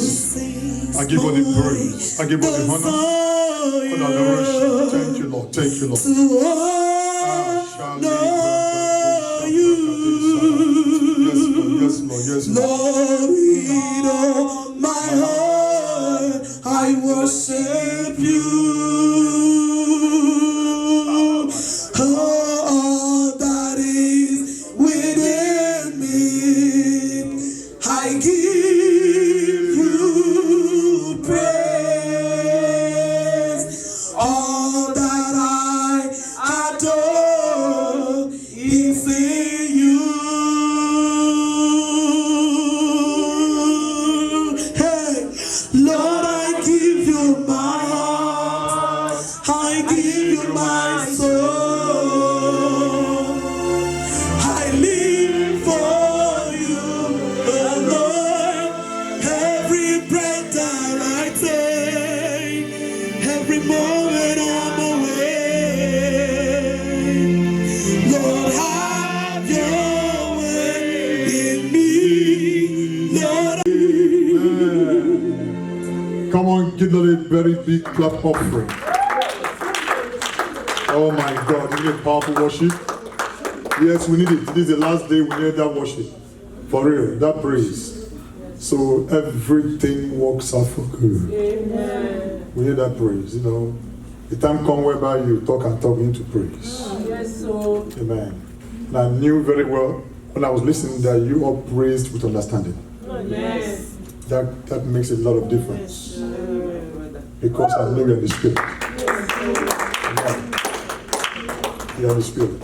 praise. I give all the praise. I give all the honor. For adoration. Thank you, Lord. Thank you, Lord. Yes, Lord. Yes, Lord. Lord, with all my heart, I worship you. All that is within me, I give you praise. All that I adore is in you. Hey, Lord, I give you my heart, I give you my soul. I live for you, oh Lord. Every breath that I take, every moment I'm away. Lord, have your way in me. Lord, Come on, give them a very big clap offering. Oh my God, isn't it powerful worship? Yes, we need it. This is the last day we need that worship. For real, that praise. So everything works out for good. Amen. We need that praise, you know. The time comes whereby you talk and talk into praise. Yes, so. Amen. And I knew very well when I was listening that you all praised with understanding. Yes. That makes a lot of difference. Because I know you're in the spirit. Amen. You are in the spirit.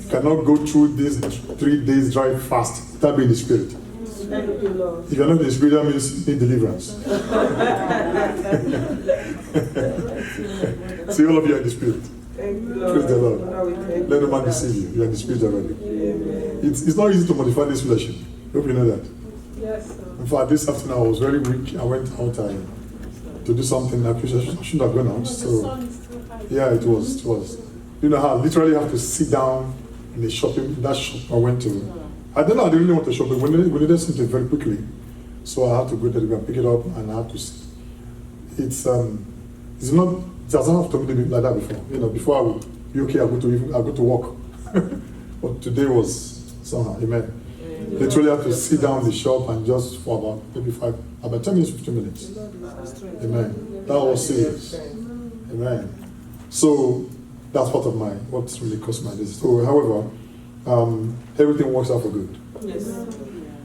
You cannot go through this 3 days drive fast without being in the spirit. Thank you, Lord. If you're not in the spirit, that means you need deliverance. See, all of you are in the spirit. Thank you, Lord. Praise the Lord. Thank Let no man deceive you. You are in the spirit already. It's not easy to modify this flesh. Hope you know that. Yes, sir. In fact, this afternoon I was very weak. I went out to do something that I shouldn't have gone out. So, yeah, it was. You know how I literally have to sit down in the that shop I went to. I don't know, I didn't really want to shop, but we needed something very quickly. So I had to go there to go and pick it up, and I had to. It's not. It doesn't have to be like that before. You know, before I would be okay, I go to work. But today was somehow, amen. Literally have to sit down in the shop and just for about 10 minutes, 15 minutes. Amen. That was serious. Amen. So that's part of what's really caused my disease. So, however, everything works out for good. Yes.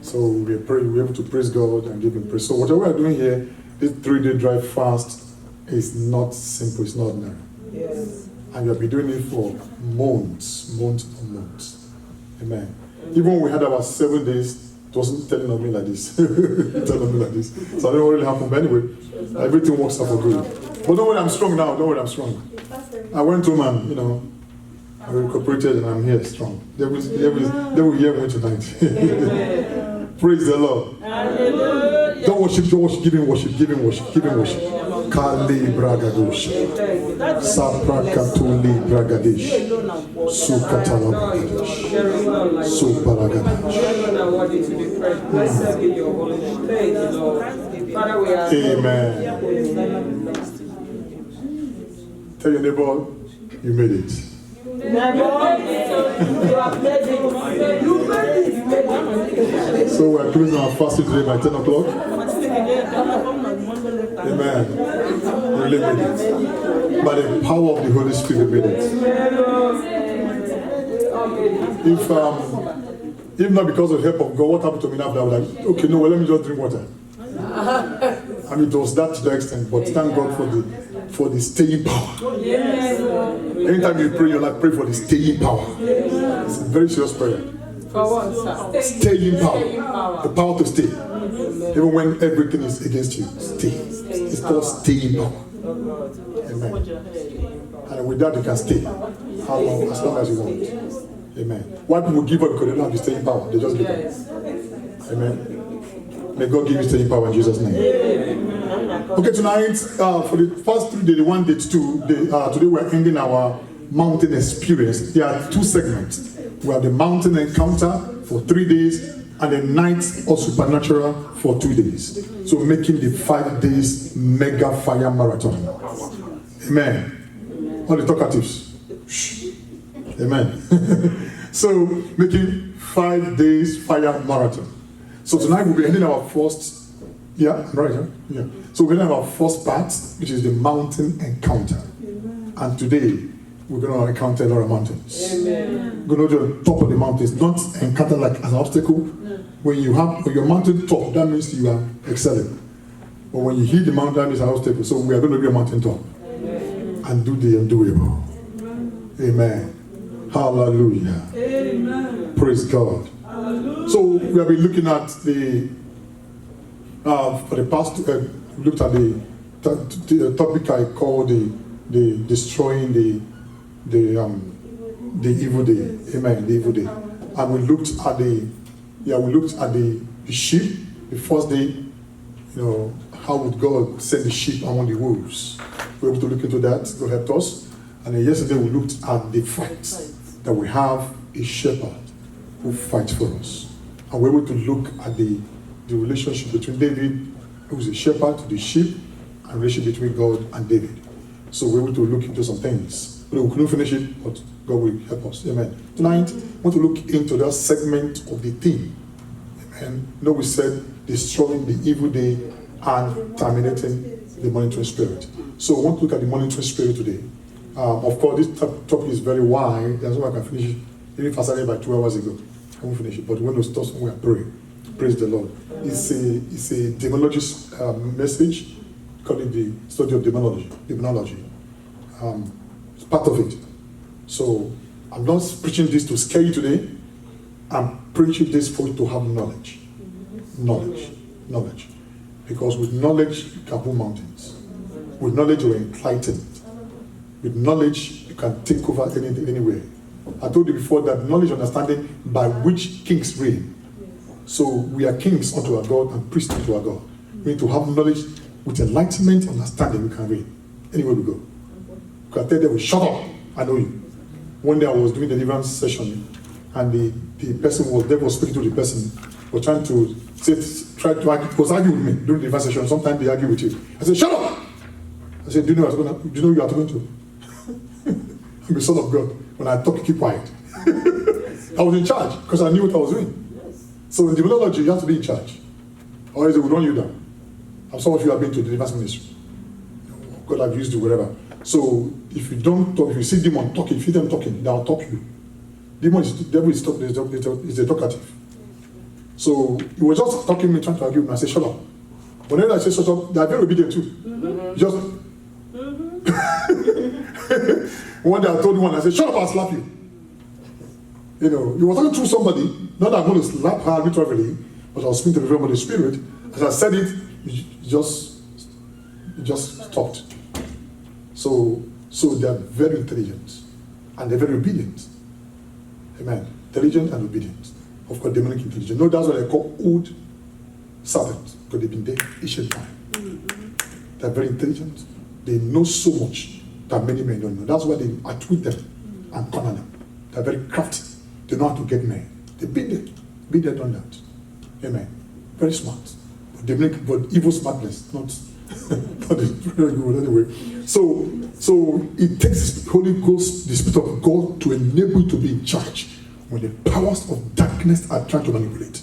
So we're able to praise God and give Him praise. So whatever we're doing here, this 3-day drive fast is not simple, it's not ordinary. Yes. And we'll be doing it for months. Amen. Even when we had about 7 days, it wasn't telling on me like this. So I don't know what really happened. But anyway, everything works out for good. But don't worry, I'm strong now. I went home and, I recuperated and I'm here strong. They will hear me tonight. Praise the Lord. Hallelujah. Don't worship, give him worship. Kali Bragadosh. Saprakatuli Bragadesh. Sukatala Bragadesh. Suparagadash. Amen. Tell your neighbor, you made it. So we're closing our fasting today by 10 o'clock. Amen. You really made it. By the power of the Holy Spirit, made it. If not because of the help of God, what happened to me now? I was like, okay, no, well, let me just drink water. I mean, it was that to the extent, but thank God for the staying power. Yes. Anytime you pray, pray for the staying power. It's a very serious prayer. For what, sir? Staying power. The power to stay. Even when everything is against you, stay. It's called staying power. Amen. And with that, you can stay. How long? As long as you want. Amen. Why people give up because they don't have the staying power? They just give up. Amen. May God give you staying power in Jesus' name. Okay, tonight, for the first 3 days, the 1 day, 2 day, today we're ending our mountain experience. There are 2 segments. We have the mountain encounter for 3 days, and the night of supernatural for 2 days. So making the 5 days mega fire marathon. Amen. All the talkatives. Shh. Amen. So making 5 days fire marathon. So tonight we'll be ending our first, yeah, right, huh? Yeah. So we're going to have our first part, which is the mountain encounter. Amen. And today we're going to encounter a lot of mountains. Amen. We're going to do the top of the mountains, not encounter like an obstacle. No. When you're mountain top, that means you are excelling. But when you hit the mountain, it's an obstacle. So we are going to be a mountain top. Amen. And do the undoable. Amen. Hallelujah. Amen. Praise God. Hallelujah. So we have been looking at the for the past looked at the topic I called the destroying the evil day. Amen. The evil day. And we looked at the sheep. The first day, how would God send the sheep among the wolves? We were able to look into that. God helped us. And then yesterday we looked at the fight that we have a shepherd who fights for us. And we're able to look at the relationship between David, who is a shepherd, to the sheep, and relationship between God and David. So we're able to look into some things. We couldn't finish it, but God will help us. Amen. Tonight, I want to look into that segment of the theme. Amen. We said destroying the evil day and terminating the monitoring spirit. So I want to look at the monitoring spirit today. Of course, this topic is very wide. That's why I can finish it. Even if I started by 2 hours ago, I won't finish it. But when we start somewhere, pray. Praise the Lord. It's a demonologist message. Call it the study of demonology. It's part of it. So I'm not preaching this to scare you today. I'm preaching this for you to have knowledge. Knowledge. Because with knowledge, you can move mountains. With knowledge, you're enlightened. With knowledge, you can take over anything, anywhere. I told you before that knowledge and understanding by which kings reign. So we are kings unto our God and priests unto our God. We need to have knowledge with enlightenment, understanding, we can reign. Anywhere we go. You can tell them, shut up, I know you. One day I was doing the deliverance session, and the person was speaking to the person, was trying to was arguing with me during the deliverance session. Sometimes they argue with you. I said, shut up! I said, do you know who you are talking to? I'm the Son of God. When I talk, keep quiet. I was in charge because I knew what I was doing. So in demonology, you have to be in charge. Or else they will run you down. And some of you have been to the deliverance ministry. God have used you, whatever. So if you don't talk, if you see demon talking, if you see them talking, they'll talk you. Devil is a talkative. So he was just talking to me, trying to argue with me. I said, shut up. Whenever I say shut up, they are very obedient too. Just one day I told one, I said, shut up, I'll slap you. You were talking to somebody, not that I'm going to slap her literally, but I was speaking to the realm of the spirit. As I said it, it just stopped. So they are very intelligent and they're very obedient. Amen. Intelligent and obedient. Of course, demonic intelligence. No, that's what they call old serpents, because they've been there ancient time. They're very intelligent. They know so much that many men don't know. That's why they outwit them and corner them. They're very crafty. They know how to get men. They've been there, done that. Amen. Very smart. But evil smartness, not very good anyway. So it takes the Holy Ghost, the Spirit of God, to enable you to be in charge when the powers of darkness are trying to manipulate.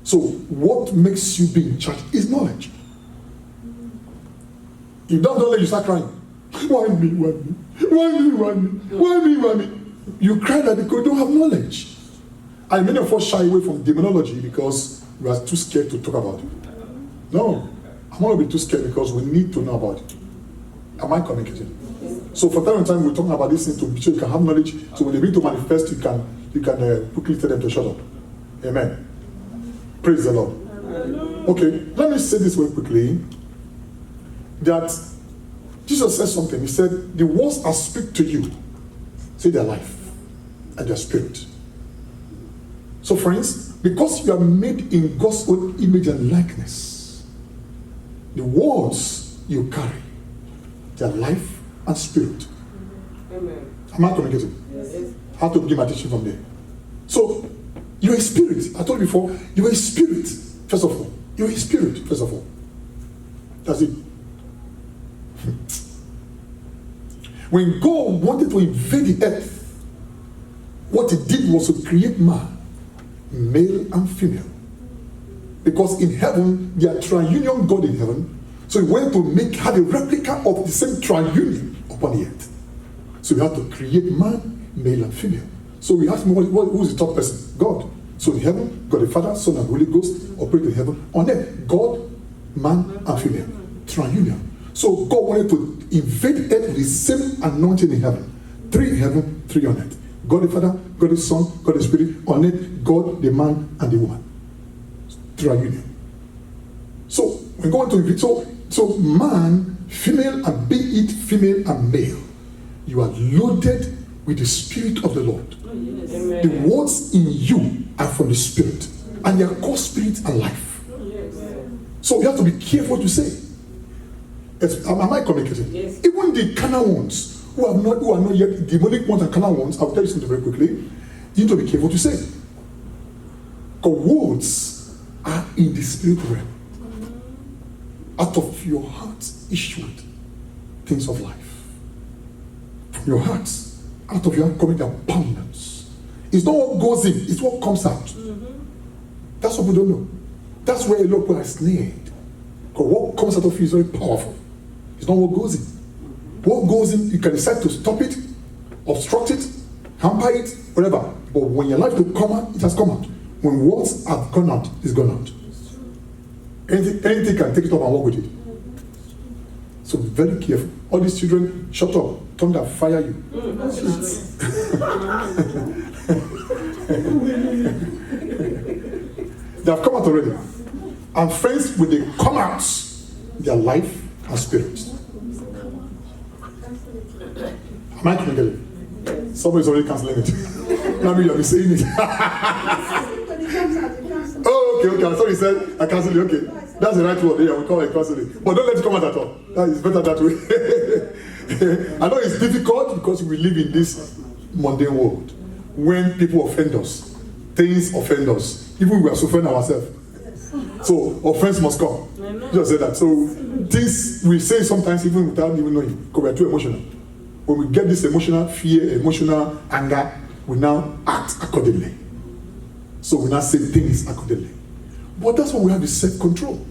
So what makes you be in charge is knowledge. If you don't know knowledge, you start crying. Why me? Why me? You cry that because you don't have knowledge. And many of us shy away from demonology because we are too scared to talk about it. No, I'm not be too scared because we need to know about it. Am I communicating? So for time and time we're talking about this thing to be sure you can have knowledge. So when they begin to manifest, you can quickly tell them to shut up. Amen. Praise the Lord. Okay, let me say this very quickly. That Jesus said something. He said, the words I speak to you, say their life and their spirit. So friends, because you are made in God's own image and likeness, the words you carry, their life and spirit. Amen. Am I communicating? Yes. How to begin my teaching from there. So You're a spirit. I told you before, you're a spirit, first of all. You're a spirit, first of all. That's it. When God wanted to invade the earth, what he did was to create man, male and female. Because in heaven, they are triunion God in heaven. So he wanted to have a replica of the same triunion upon the earth. So we have to create man, male and female. So we ask him, who's the top person? God. So in heaven, God the Father, Son, and Holy Ghost operate in heaven. On earth, God, man, and female. Triunion. So God wanted to invade earth with the same anointing in heaven. 3 in heaven, 3 on earth. God the Father, God the Son, God the Spirit. On earth, God, the man, and the woman. Triunion. So when God to invade, so man, female, and be it female and male, you are loaded with the Spirit of the Lord. Yes. The words in you are from the Spirit, and they are called spirit and life. Yes. So you have to be careful what you say. Am I communicating? Yes. Even the carnal ones who are not yet demonic ones and carnal ones, I'll tell you something very quickly. You need to be careful what you say. Because words are in the spirit realm. Out of your heart issued things of life. From your heart, out of your heart coming the abundance. It's not what goes in, it's what comes out. That's what we don't know. That's where a lot of people are snared. Because what comes out of you is very powerful. It's not what goes in. What goes in, you can decide to stop it, obstruct it, hamper it, whatever. But when your life to come out, it has come out. When words have gone out, it's gone out. Anything can take it up and walk with it. So be very careful. All these children, shut up, thunder, fire you. They have come out already. And friends, when they come out, their life and spirit. Am I communicating? Somebody's already cancelling it. Now you'll be saying it. Oh, okay. I thought he said I cancel it. Okay. That's the right word. Yeah, we call it cancelling. But don't let it come out at all. That is better that way. I know it's difficult because we live in this mundane world. When people offend us, things offend us. Even we are suffering ourselves. So offense must come. Just say that. So things we say sometimes even without even knowing, because we are too emotional. When we get this emotional fear, emotional anger, we now act accordingly. So we now say things accordingly. But that's why we have the self-control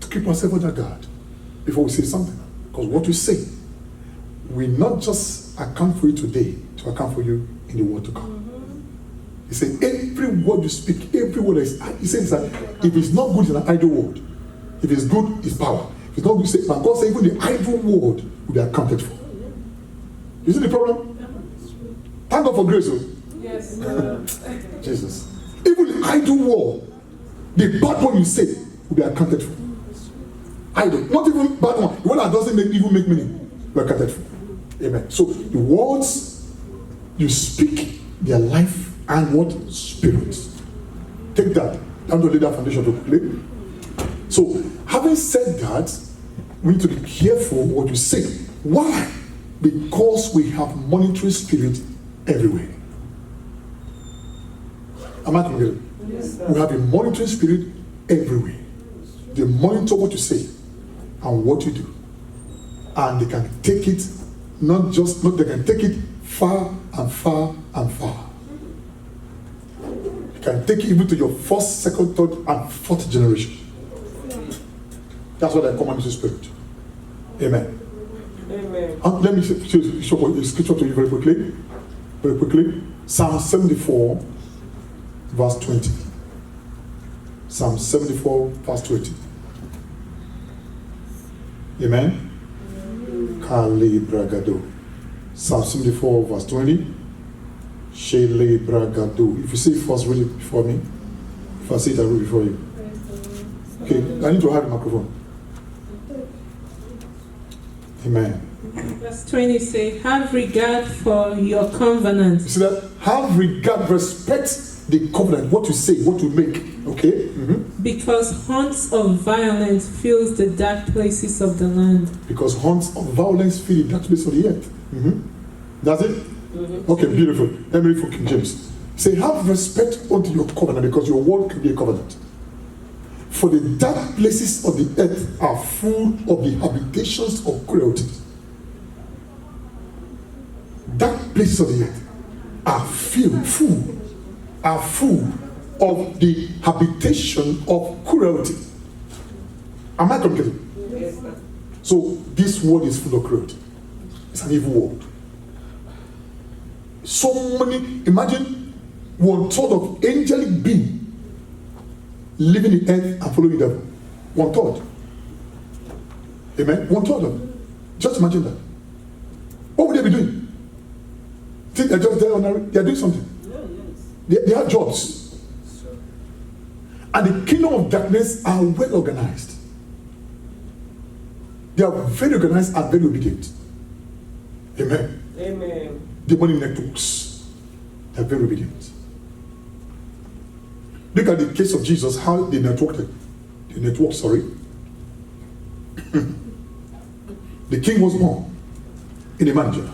to keep ourselves under guard before we say something. Because what we say, we not just account for you today, to account for you in the world to come. He said, every word you speak, every word is, he says that if it's not good, it's an idle word. If it's good, it's power. If it's not good, but God said even the idle word will be accounted for. You see the problem? Thank God for grace. Yes. Jesus. Even the idle word, the bad one you say, will be accounted for. Idle. Not even bad one. The one that doesn't even make meaning, will be accounted for. Amen. So the words you speak, their life and what? Spirit. Take that. Down to lay that foundation to play. So, having said that, we need to be careful what you say. Why? Because we have monitoring spirit everywhere. Am I clear? Yes, We have a monitoring spirit everywhere. They monitor what you say and what you do. And they can take it, they can take it far and far and far. Can take it even to your first, second, third, and fourth generation. That's what I call monitoring spirit. Amen. Amen. And let me show a scripture to you very quickly. Very quickly. Psalm 74, verse 20. Psalm 74, verse 20. Amen. Kali Bragado. Psalm 74, verse 20. Shele Bragado. If you say it first, read it before me. If I say it, I read it before you. Okay, I need to have the microphone. Amen. Verse 20 say, have regard for your covenant. You see that? Have regard, respect the covenant, what you say, what you make. Okay? Mm-hmm. Because haunts of violence fills the dark places of the land. Because haunts of violence fill the dark places of the earth. Mm-hmm. That's it? Mm-hmm. Okay, beautiful. Let me read from King James. Say, have respect unto your covenant, because your word can be a covenant. For the dark places of the earth are full of the habitations of cruelty. Dark places of the earth are full of the habitation of cruelty. Am I communicating? Yes, sir. So this world is full of cruelty. It's an evil world. So many, imagine 1/3 of angelic being living in earth and following the devil. 1/3. Amen? 1/3 of them. Just imagine that. What would they be doing? Think they're just there on their, they're doing something. They have jobs. And the kingdom of darkness are well organized. They are very organized and very obedient. Amen. Amen. Demonic networks. They are very obedient. Look at the case of Jesus, how they networked. The king was born in a manger.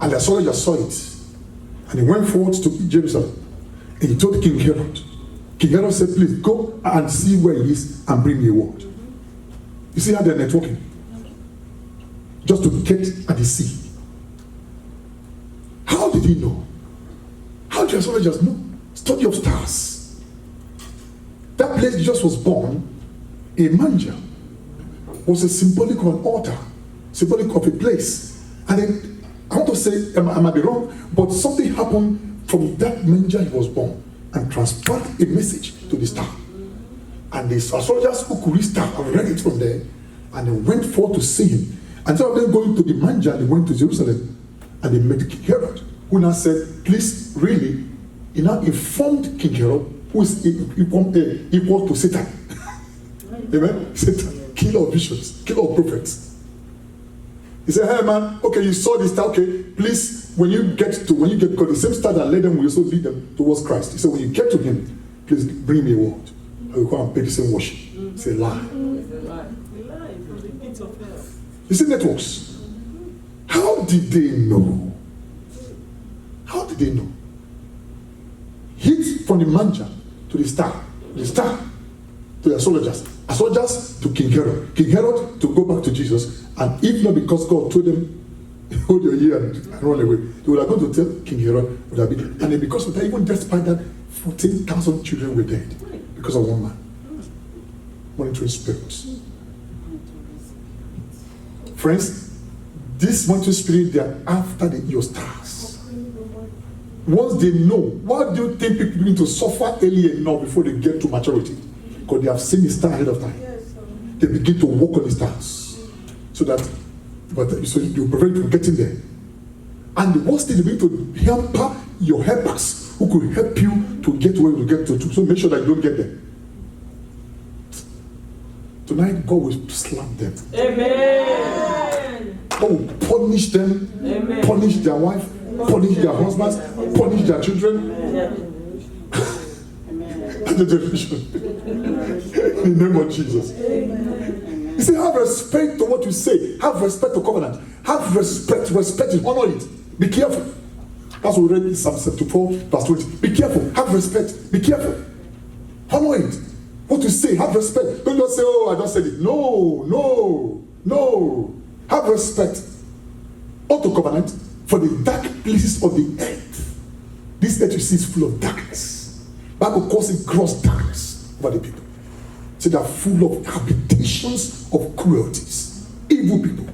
And the astrologer saw it. And he went forward to Jerusalem. And he told King Herod. King Herod said, please go and see where he is and bring me a word. You see how they're networking? Just to get at the sea. How did he know? How did the astrologers know? Study of stars. That place Jesus was born, a manger, was a symbolic of an altar, symbolic of a place. And then, I want to say, I might be wrong, but something happened from that manger he was born and transferred a message to the star. And the astrologers who could read star and read it from there, and they went forth to see him. And instead of them going to the manger, they went to Jerusalem and they met King Herod, who now said, please, really, he now informed King Herod, who is equal to Satan. Amen? Satan, killer of visions, killer of prophets. He said, hey man, okay, you saw this star, okay, please, when you get, because the same star that led them will also lead them towards Christ. He said, when you get to him, please bring me a word. I will come and pay the same worship. It's a lie. It's a lie. A lie from the pit of hell. You see networks? How did they know? How did they know? Hit from the manger to the star to the astrologers to King Herod to go back to Jesus, and if not because God told them, hold your ear and run away, they would have gone to tell King Herod, would have been, and then because of that, even despite that, 14,000 children were dead because of one man. Monitoring spirits. Friends, this monitoring spirit, they are after your stars. Once they know, why do you think people begin to suffer early enough before they get to maturity? Because they have seen the star ahead of time. They begin to walk on the stars. So you prevent you from getting there. And the worst thing, they begin to hamper your helpers who could help you to get where you get to. So make sure that you don't get there. Tonight, God will slap them. Amen. God will punish them, Amen. Punish their wife, punish their husbands, punish their children. And the generation. In the name of Jesus. Amen. You say, have respect to what you say. Have respect to covenant. Have respect it, honor it. Be careful. That's what we read in Psalm 74, verse 20. Be careful. Have respect. Be careful. Honor it. What you say, have respect. Don't just say, oh, I just said it. No. Have respect. Unto covenant for the dark places of the earth. This earth you see is full of darkness. Bible calls it gross darkness over the people. So they are full of habitations of cruelties. Evil people.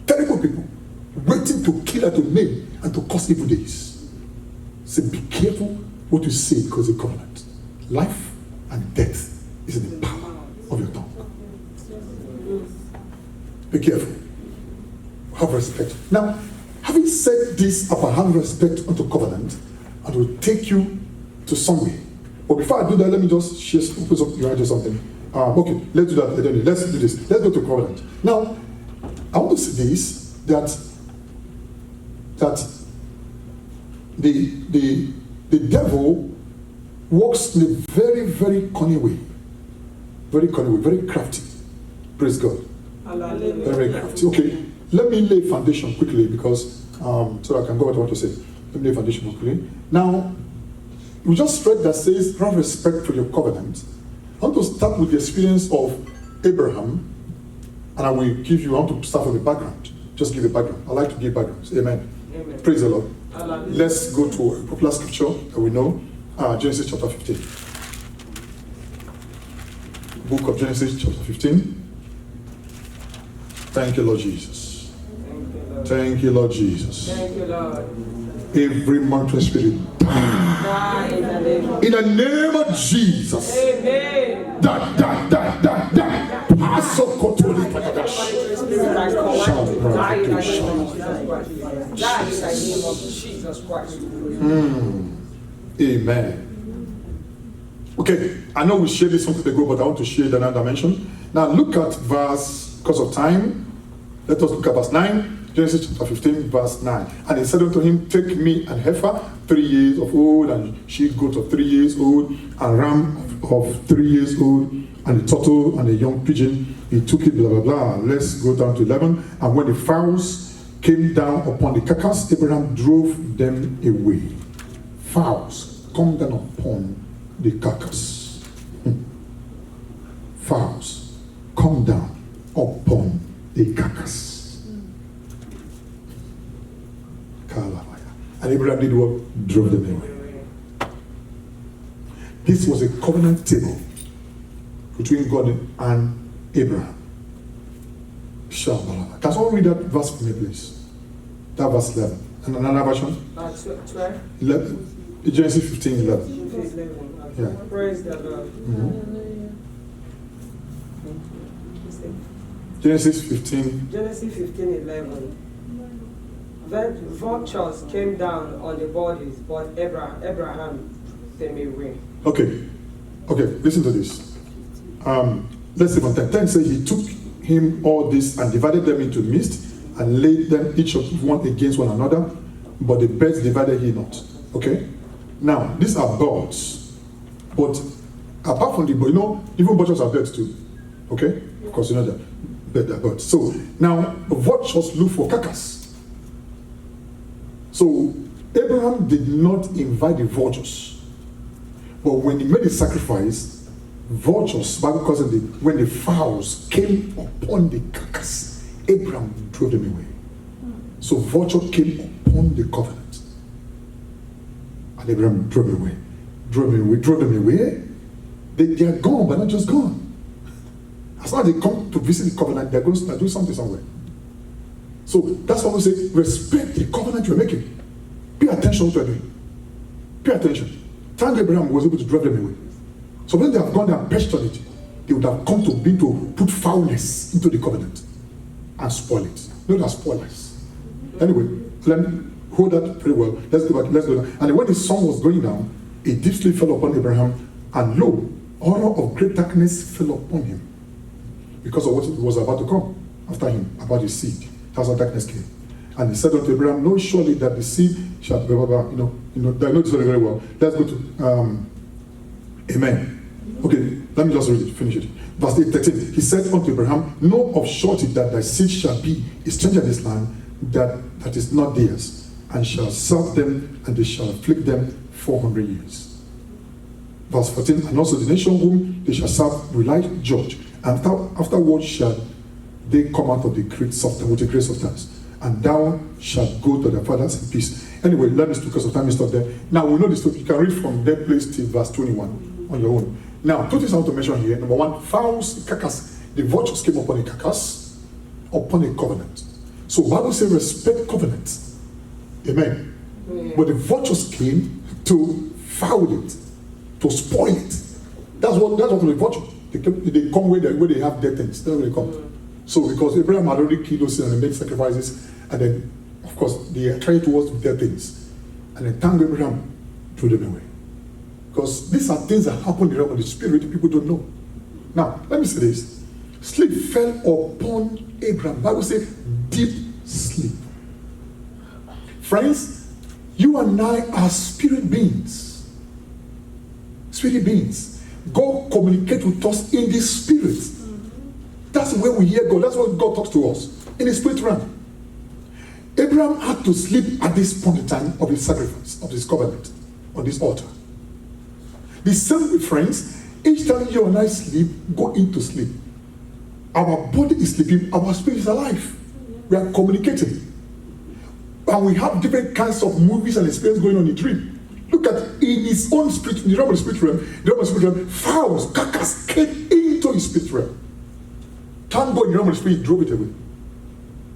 Terrible people. Waiting to kill and to maim and to cause evil days. So be careful what you say because of the covenant. Life and death is in the power of your tongue. Be careful. Have respect. Now, having said this about having respect unto covenant, I will take you to somewhere. But before I do that, let me just share something. Okay, let's do that. Let's do this. Let's go to covenant. Now, I want to say this, that the devil works in a very, very cunning way. Very cunning way, very crafty. Praise God. Very crafty. Okay, let me lay foundation quickly because so I can go what I want to say. Let me lay foundation quickly. Now, we just read that says, have respect for your covenant. I want to start with the experience of Abraham, and I will give you, I want to start from the background. Just give the background. I like to give backgrounds. Amen. Amen. Praise the Lord. Hallelujah. Let's go to a popular scripture that we know, Genesis chapter 15. Book of Genesis chapter 15. Thank you, Lord Jesus. Thank you, Lord. Thank you, Lord Jesus. Thank you, Lord. Every monitoring spirit, Die in the name of in the name of Jesus. Amen. Die. Pasokotoli patadash. Spirit, I command Shout, you to brother, die in the please name of shout. Jesus Christ. Die in the name of Jesus Christ. Amen. Okay, I know we shared this something ago, but I want to share the another dimension. Now look at verse, because of time, let us look at verse 9. Genesis chapter 15, verse 9. And he said unto him, take me an heifer 3 years of old, and she goat of 3 years old, and ram of 3 years old, and a turtle and a young pigeon. He took it, blah, blah, blah. Let's go down to 11. And when the fowls came down upon the carcass, Abraham drove them away. Fowls come down upon the carcass. Fowls come down upon the carcass. And Abraham did what? Drove them away. This was a covenant table between God and Abraham. Can someone read that verse for me, please? That verse 11. And another version? 12. 11. Genesis 15, 11. 11. Yeah. Praise the Lord. Genesis 15. Genesis 15:11. Then vultures came down on the bodies, but Abraham them away. Okay, listen to this. Let's see from 10. 10 says he took him all this and divided them into midst and laid them each of one against one another, but the birds divided he not. Okay? Now, these are birds, but apart from the bird, even vultures are birds too. Okay? Of course, you know that they're birds. So, now, vultures look for carcass. So, Abraham did not invite the vultures. But when he made the sacrifice, vultures, Bible calls it when the fowls came upon the carcass, Abraham drove them away. So vulture came upon the covenant. And Abraham drove them away. Drove them away. They are gone, but not just gone. As long as they come to visit the covenant, they're going to do something somewhere. So that's why we say, respect the covenant you're making. Pay attention to what you're doing. Pay attention. Thank Abraham was able to drive them away. So when they have gone and perched on it, they would have come to put foulness into the covenant and spoil it. Not as spoilers. Anyway, let me hold that very well. Let's go back. Let's go down. And when the sun was going down, a deep sleep fell upon Abraham, and lo, horror of great darkness fell upon him because of what was about to come after him, about his seed. That's how darkness came. And he said unto Abraham, know surely that the seed shall, blah, blah, blah, I know this very well. Let's go to, amen. Okay, let me just read it, finish it. Verse 13, he said unto Abraham, know of surety that thy seed shall be a stranger in this land, that is not theirs, and shall serve them, and they shall afflict them 400 years. Verse 14, and also the nation whom they shall serve will I judge, and afterwards shall they come out of the great substance, with a great substance, and thou shalt go to their fathers in peace. Anyway, let me, because of time, stop there. Now we know this story. You can read from that place till verse 21 on your own. Now, two things I want to mention here. Number one, fowls, carcass. The vultures came upon a carcass, upon a covenant. So Bible says respect covenant. Amen. Yeah. But the vultures came to foul it, to spoil it. That's what the vulture. They come where they have dead things. That's where they come. So because Abraham had already killed those and made sacrifices, and then of course they tried towards their things, and then thank Abraham threw them away. Because these are things that happen in the realm of the spirit, people don't know. Now, let me say this. Sleep fell upon Abraham. Bible says deep sleep. Friends, you and I are spirit beings. Spirit beings. God communicates with us in the spirit. That's where we hear God. That's why God talks to us in the spirit realm. Abraham Abraham had to sleep at this point in time of his sacrifice, of his covenant, on this altar. The same with friends, each time you and I sleep, go into sleep. Our body is sleeping, our spirit is alive. We are communicating. And we have different kinds of movies and experiences going on in dream. Look at in his own spirit, in the realm of the spirit realm, fowls, carcass came into his spirit realm. Thank God in the realm of the spirit drove it away.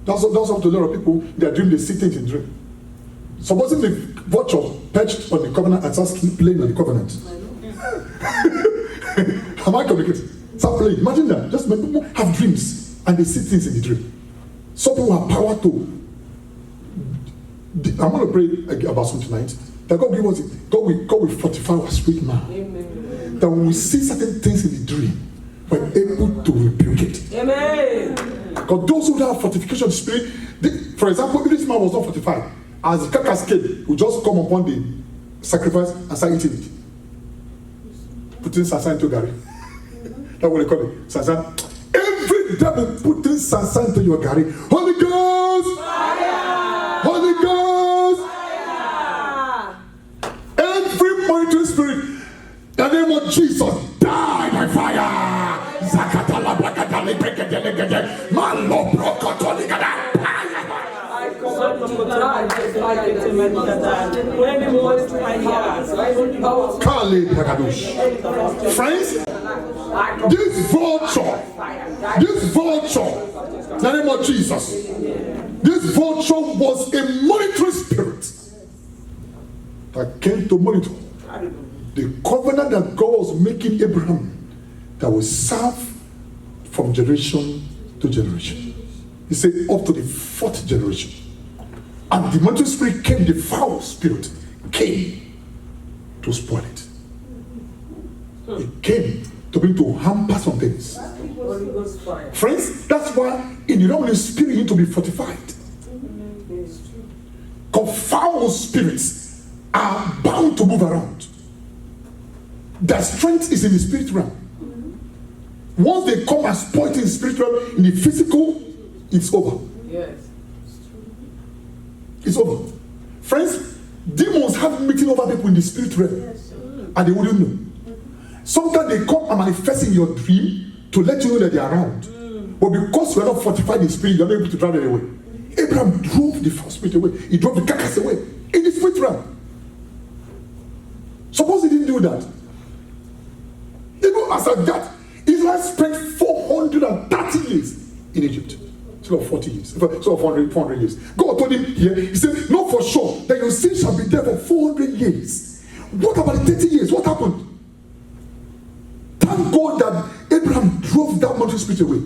That's up to a lot of people, their dream, they see things in dream. Supposing the vulture perched on the covenant and starts playing on the covenant. Am I communicating? Start playing. Imagine that. Just make people have dreams and they see things in the dream. Some people have power to. I'm going to pray about something tonight. That God give us it. God will fortify our spirit man. Amen. That when we see certain things in the dream, we're able to rebuke it. Amen. Because those who have fortification of the spirit, for example, if this man was not fortified, as the carcass came, he would just come upon the sacrifice and start eating it. Putting sansan into Gary. That's what they call it. Sansan. Every devil putting sansan into your Gary. Holy Ghost! Fire! Holy Ghost! Fire! Every monitoring spirit, in the name of Jesus, die by fire! Zakatala Bakatali Bekadele Malo Brokotoli Kali Bragadush. Friends, this vulture, in the name of Jesus, this vulture was a monitoring spirit that came to monitor the covenant that God was making Abraham that will serve from generation to generation. He said up to the 4th generation. And the monitoring spirit came, the foul spirit came to spoil it. It came to bring to hamper some things. Friends, that's why in the realm of the spirit you need to be fortified. Because foul spirits are bound to move around. Their strength is in the spirit realm. Once they come and spoil it in the spirit realm, in the physical, it's over. Yes. It's over. Friends, demons have meeting over people in the spirit realm. Yes. And they wouldn't know. Sometimes they come and manifest in your dream to let you know that they are around. But because you are not fortified in the spirit, you are not able to drive it away. Abraham drove the false spirit away. He drove the carcass away in the spirit realm. Suppose he didn't do that. Even as at that, Israel spent 430 years in Egypt. Instead of 40 years. Instead of 400 years. God told him here, he said, know for sure that your sin shall be there for 400 years. What about the 30 years? What happened? Thank God that Abraham drove that mountain spirit away.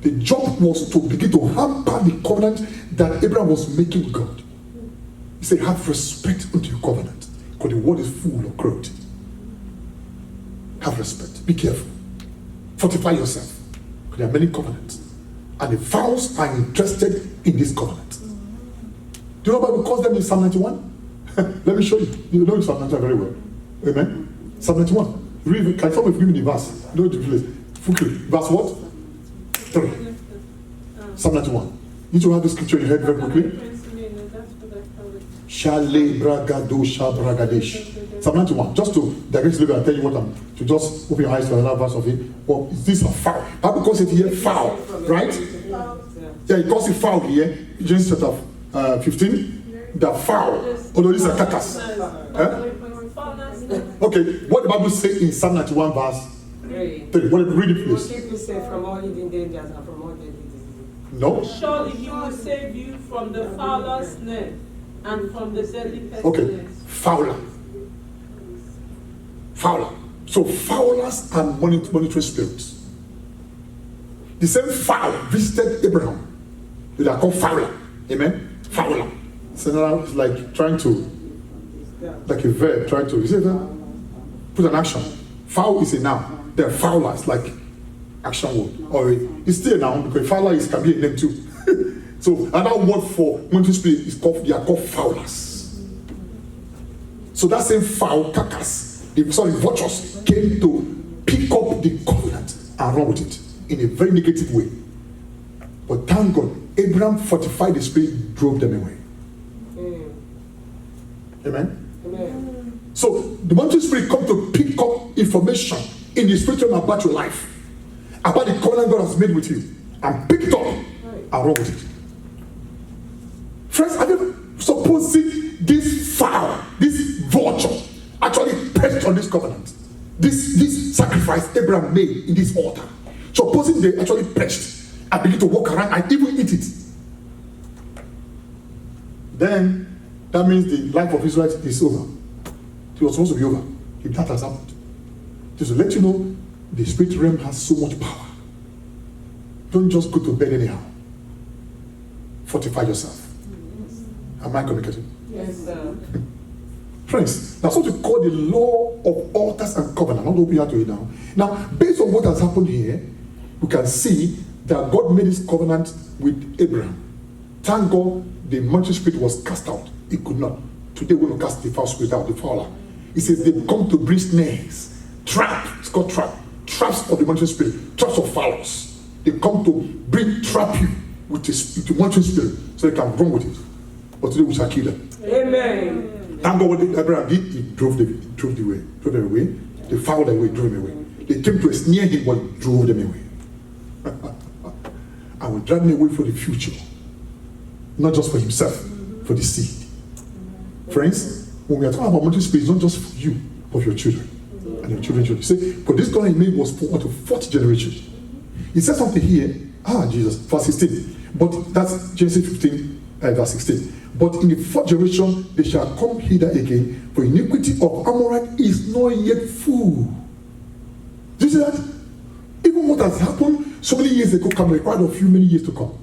The job was to begin to hamper the covenant that Abraham was making with God. He said, have respect unto your covenant, because the word is full of cruelty. Have respect. Be careful. Fortify yourself. Because there are many covenants. And the vows are interested in this covenant. Do you know why we call them in Psalm 91? Let me show you. You know Psalm 91 very well. Amen? Psalm 91. Read, can someone give me the verse? You know the place. Verse what? 3. Psalm 91. You need to have the scripture in your head very quickly. Shale Bragadosha Bragadesh. Psalm 91. Just to direct you and tell you what I'm to just open your eyes to another verse of it. Well, is this a foul? Bible calls it here foul, right? Yeah, it calls it foul here. Genesis chapter 15. The foul. Although this is a carcass. Okay, what the Bible says in Psalm 91 verse 3. What read it please? Keep you safe from all hidden dangers and from all deadly diseases. No. Surely he will save you from the fowler's net and from the deadly pestilence. Okay, fowler. Fowler. So fowlers are monitoring spirits. The same fowl visited Abraham. They are called fowler. Amen? Fowler. So now it's like trying to, like a verb, trying to, is it a, put an action. Fowl is a noun. They're fowlers, like action word. Or it's still a noun because fowler is can be a name too. So another word for monitoring spirit is called, they are called fowlers. So that same fowl, carcass, vultures came to pick up the covenant and run with it in a very negative way. But thank God, Abraham fortified the spirit, drove them away. Amen? Amen. So the monitoring spirit comes to pick up information in the spiritual realm about your life, about the covenant God has made with you, and pick it up and run with it. Friends, have you supposing this fowl, this vulture, actually perched on this covenant? This sacrifice Abraham made in this altar. Supposing they actually perched and begin to walk around and even eat it. Then that means the life of Israel is over. It was supposed to be over if that has happened. Just to let you know, the spirit realm has so much power. Don't just go to bed anyhow. Fortify yourself. Am I communicating? Yes, sir. Friends, that's what we call the law of altars and covenant. I'm not opening out to it now. Now, based on what has happened here, we can see that God made this covenant with Abraham. Thank God the monitoring spirit was cast out. It could not. Today we're going to cast the foul spirit out, the fowler. He says they come to bring snares, trap. It's called trap. Traps of the monitoring spirit, traps of fowls. They come to trap you with the monitoring spirit so they can run with it. But today we shall kill them. Amen. Thank God what Abraham did, he drove them away. They fouled away, drove them away. They came to snare him, but he drove them away. And will drive them away for the future. Not just for himself, for the seed. Friends, when we are talking about monitoring spirit, it's not just for you, but for your children. And your children. Say, because this covenant he made was for the fourth generation. He said something here, Jesus, verse 16. But that's Genesis 15, verse 16. But in the fourth generation, they shall come hither again, for iniquity of Amorite is not yet full. Do you see that? Even what has happened so many years ago can be required of you many years to come.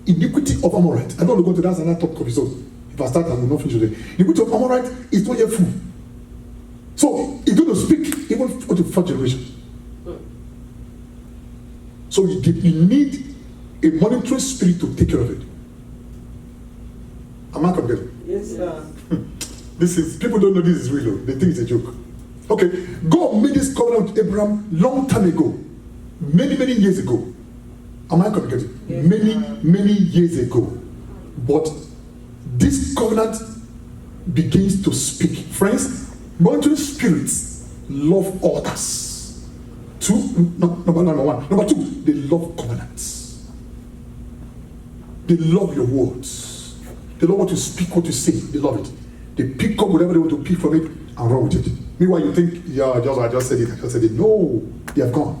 Iniquity of Amorite. I don't want to go into that, another topic episode. If I start, I will not finish today. Iniquity of Amorite is not yet full. So he's going to speak even for the fourth generation. So you need a monitoring spirit to take care of it. Am I correct? Yes, sir. This is, people don't know this is real. They think it's a joke. Okay, God made this covenant with Abraham long time ago. Many years ago. Am I correct? Yes, many years ago. But this covenant begins to speak. Friends, monitoring spirits love altars. Number one. Number two, they love covenants. They love your words. They love what you speak, what you say. They love it. They pick up whatever they want to pick from it and run with it. Meanwhile, you think, I just said it. No, they have gone.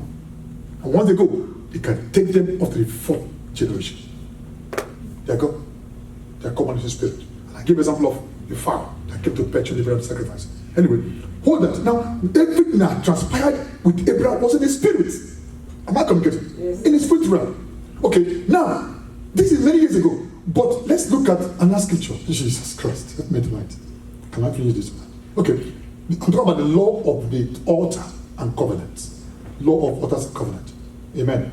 And once they go, they can take them up to the fourth generation. They are gone. They are common in the spirit. And I give an example of the fowl that came to perch on Abraham's sacrifice. Anyway, hold that. Now, everything that transpired with Abraham was in the spirit. Am I communicating? Yes. In the spirit realm. Okay, now, this is many years ago. But let's look at another scripture. Jesus Christ, help me tonight. Can I finish this one? Okay, I'm talking about the law of the altar and covenant. Law of altars and covenant. Amen.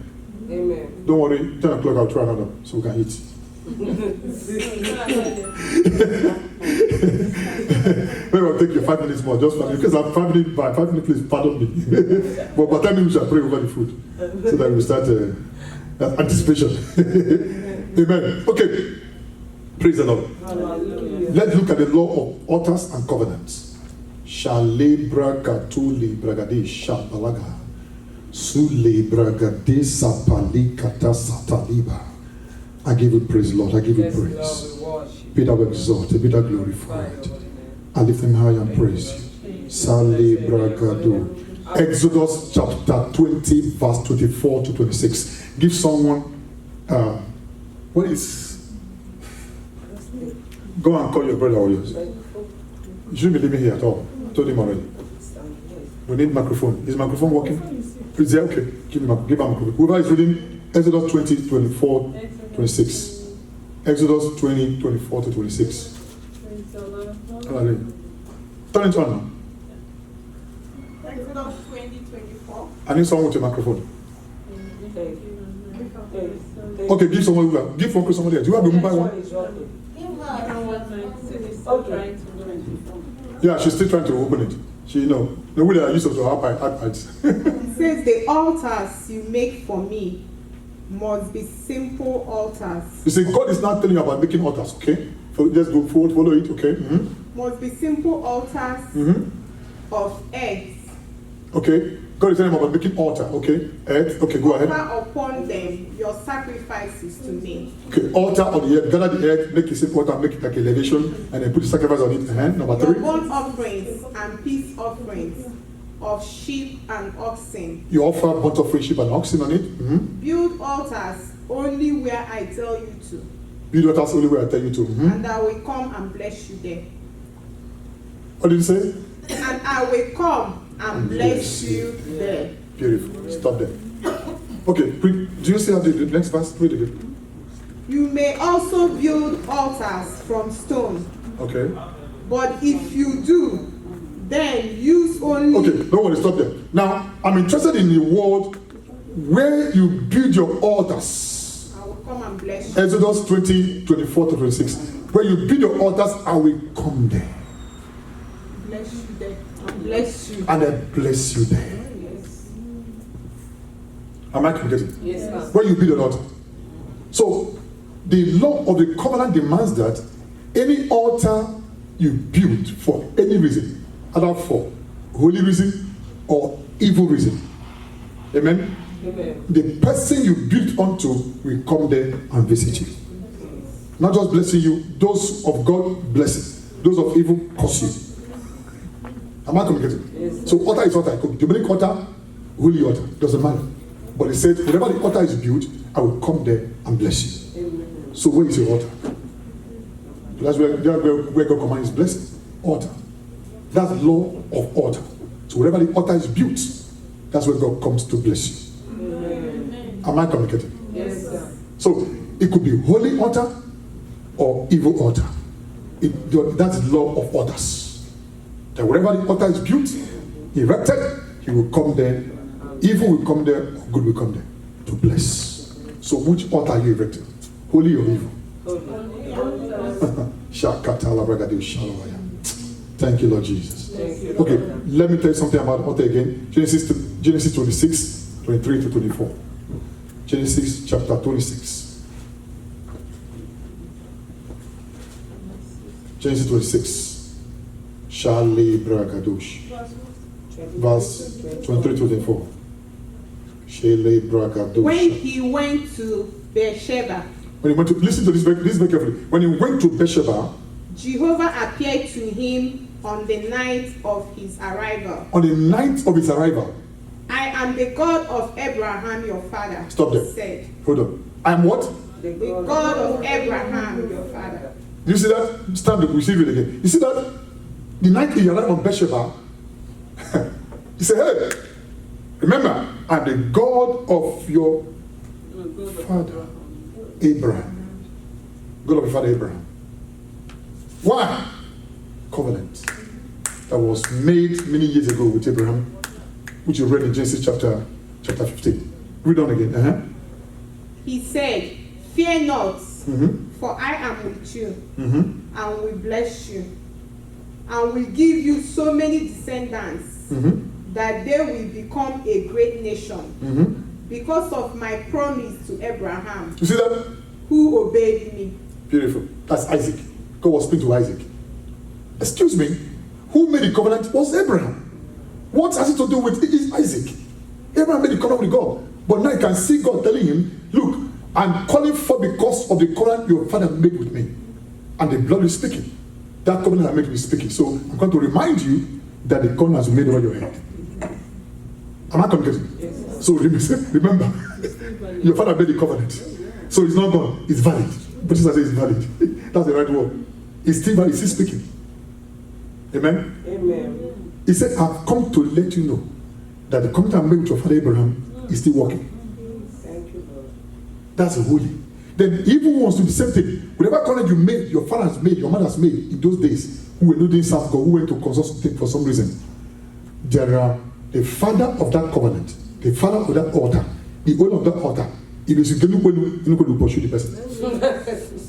Amen. Don't worry, 10 o'clock I'll try another so we can eat. Maybe I'll take you 5 minutes more, just 5 minutes. Because I'm 5 minutes by 5 minutes, please pardon me. But by the time we shall pray over the food so that we start anticipation. Amen. Okay. Praise the Lord. Hallelujah. Let's look at the law of altars and covenants. Shalebra katuli bragade shabalaga. Sule bragade sapali kata sataliba. I give you praise, Lord. I give you Yes, praise. Lord, we worship. Be thou exalted, be thou glorified. I lift them high and praise you. Sale bragado. Exodus chapter 20, verse 24 to 26. Give someone what is? Go and call your brother or yours. You shouldn't be living here at all. I told him already. We need microphone. Is microphone working? Is it okay? Give him a microphone. Whoever is reading Exodus 20, 24, 26. Exodus 20, 24 to 26. Hallelujah. Turn it on now. Exodus 20, 24. I need someone with a microphone. Okay, give someone. Give one to somebody else. Do you have a mobile one? Yeah, she's still trying to open it. She know. The way they are used to iPads. It says, the altars you make for me, must be simple altars. You see, God is not telling you about making altars, okay? So just go forward, follow it, okay? Mm-hmm. Must be simple altars of earth. Okay. God is telling you about making altar, okay? Earth, okay, go ahead. Offer upon them your sacrifices to me. Okay, altar on the earth, gather the earth, make it simple altar, make it like elevation, and then put the sacrifice on it. Number Your 3. burnt offerings and peace offerings of sheep and oxen. You offer burnt offering, sheep, and oxen on it. Build altars only where I tell you to, Build altars only where I tell you to. and I will come and bless you there. What did you say? And I will come and bless you there. Beautiful. Stop there. Okay, do you see how the next verse? Read again. You may also build altars from stone, Okay. but if you do, then use only. Okay, don't worry, stop there. Now, I'm interested in the word where you build your altars. I will come and bless you. Exodus 20:24-26. Where you build your altars, I will come there. Bless you there. And bless you. And I bless you there. Yes. Am I communicating? Yes, sir. Where you build an altar. So, the law of the covenant demands that any altar you build for any reason, either for holy reason or evil reason. Amen? Amen. The person you built onto will come there and visit you. Not just blessing you, those of God bless it. Those of evil curse you. Am I communicating? Yes. So altar is altar. Demonic altar, holy altar, doesn't matter. But he said, whenever the altar is built, I will come there and bless you. Amen. So where is your altar? That's where God commands blessing. Altar. That's law of altar. So wherever the altar is built, that's where God comes to bless you. Amen. Am I communicating? Yes, sir. So it could be holy altar or evil altar. That's law of altars. That wherever the altar is built, erected, he will come there. Evil will come there, or good will come there to bless. So which altar are you erecting? Holy or evil? Thank you, Lord Jesus. Thank you. Okay, let me tell you something about altar again. Genesis 26, 23 to 24. Genesis chapter 26. Genesis 26. Shali Bragadush. Verse 23 to 24. Shali Bragadush. When he went to Beersheba, When he went to, listen to this very carefully. When he went to Beersheba, Jehovah appeared to him on the night of his arrival. on the night of his arrival, I am the God of Abraham your father. Stop there. He said, hold on. I am what? the God of Abraham your father. Do you see that? Stand up, receive it again. You see that? The night he arrived on Beersheba, he said, hey, remember, I'm the God of your father, Abraham. God of your father, Abraham. Why? Covenant that was made many years ago with Abraham, which you read in Genesis chapter 15. Read on again. He said, fear not, Mm-hmm. for I am with you, Mm-hmm. and will bless you, and will give you so many descendants, Mm-hmm. that they will become a great nation, Mm-hmm. because of my promise to Abraham, You see that? who obeyed me. Beautiful. That's Isaac. God was speaking to Isaac. Excuse me, who made the covenant was Abraham. What has it to do with Isaac? Abraham made the covenant with God. But now you can see God telling him, look, I'm calling for because of the covenant your father made with me. And the blood is speaking. That covenant I made with speaking. So I'm going to remind you that the covenant has been made over your head. Am I communicating? Yes. So remember, your father made the covenant. So it's not gone, it's valid. But Jesus says it's valid. That's the right word. It's still valid, it's still speaking. Amen? Amen. He said, I've come to let you know that the covenant I made with your father Abraham is still working. Thank you, Lord. That's holy. Then evil wants to do the same thing. Whatever covenant you made, your father has made, your mother has made in those days, who were not doing serve God, who went to consult something for some reason. There are the father of that covenant, the father of that altar, the owner of that altar. If you say, you can pursue the person.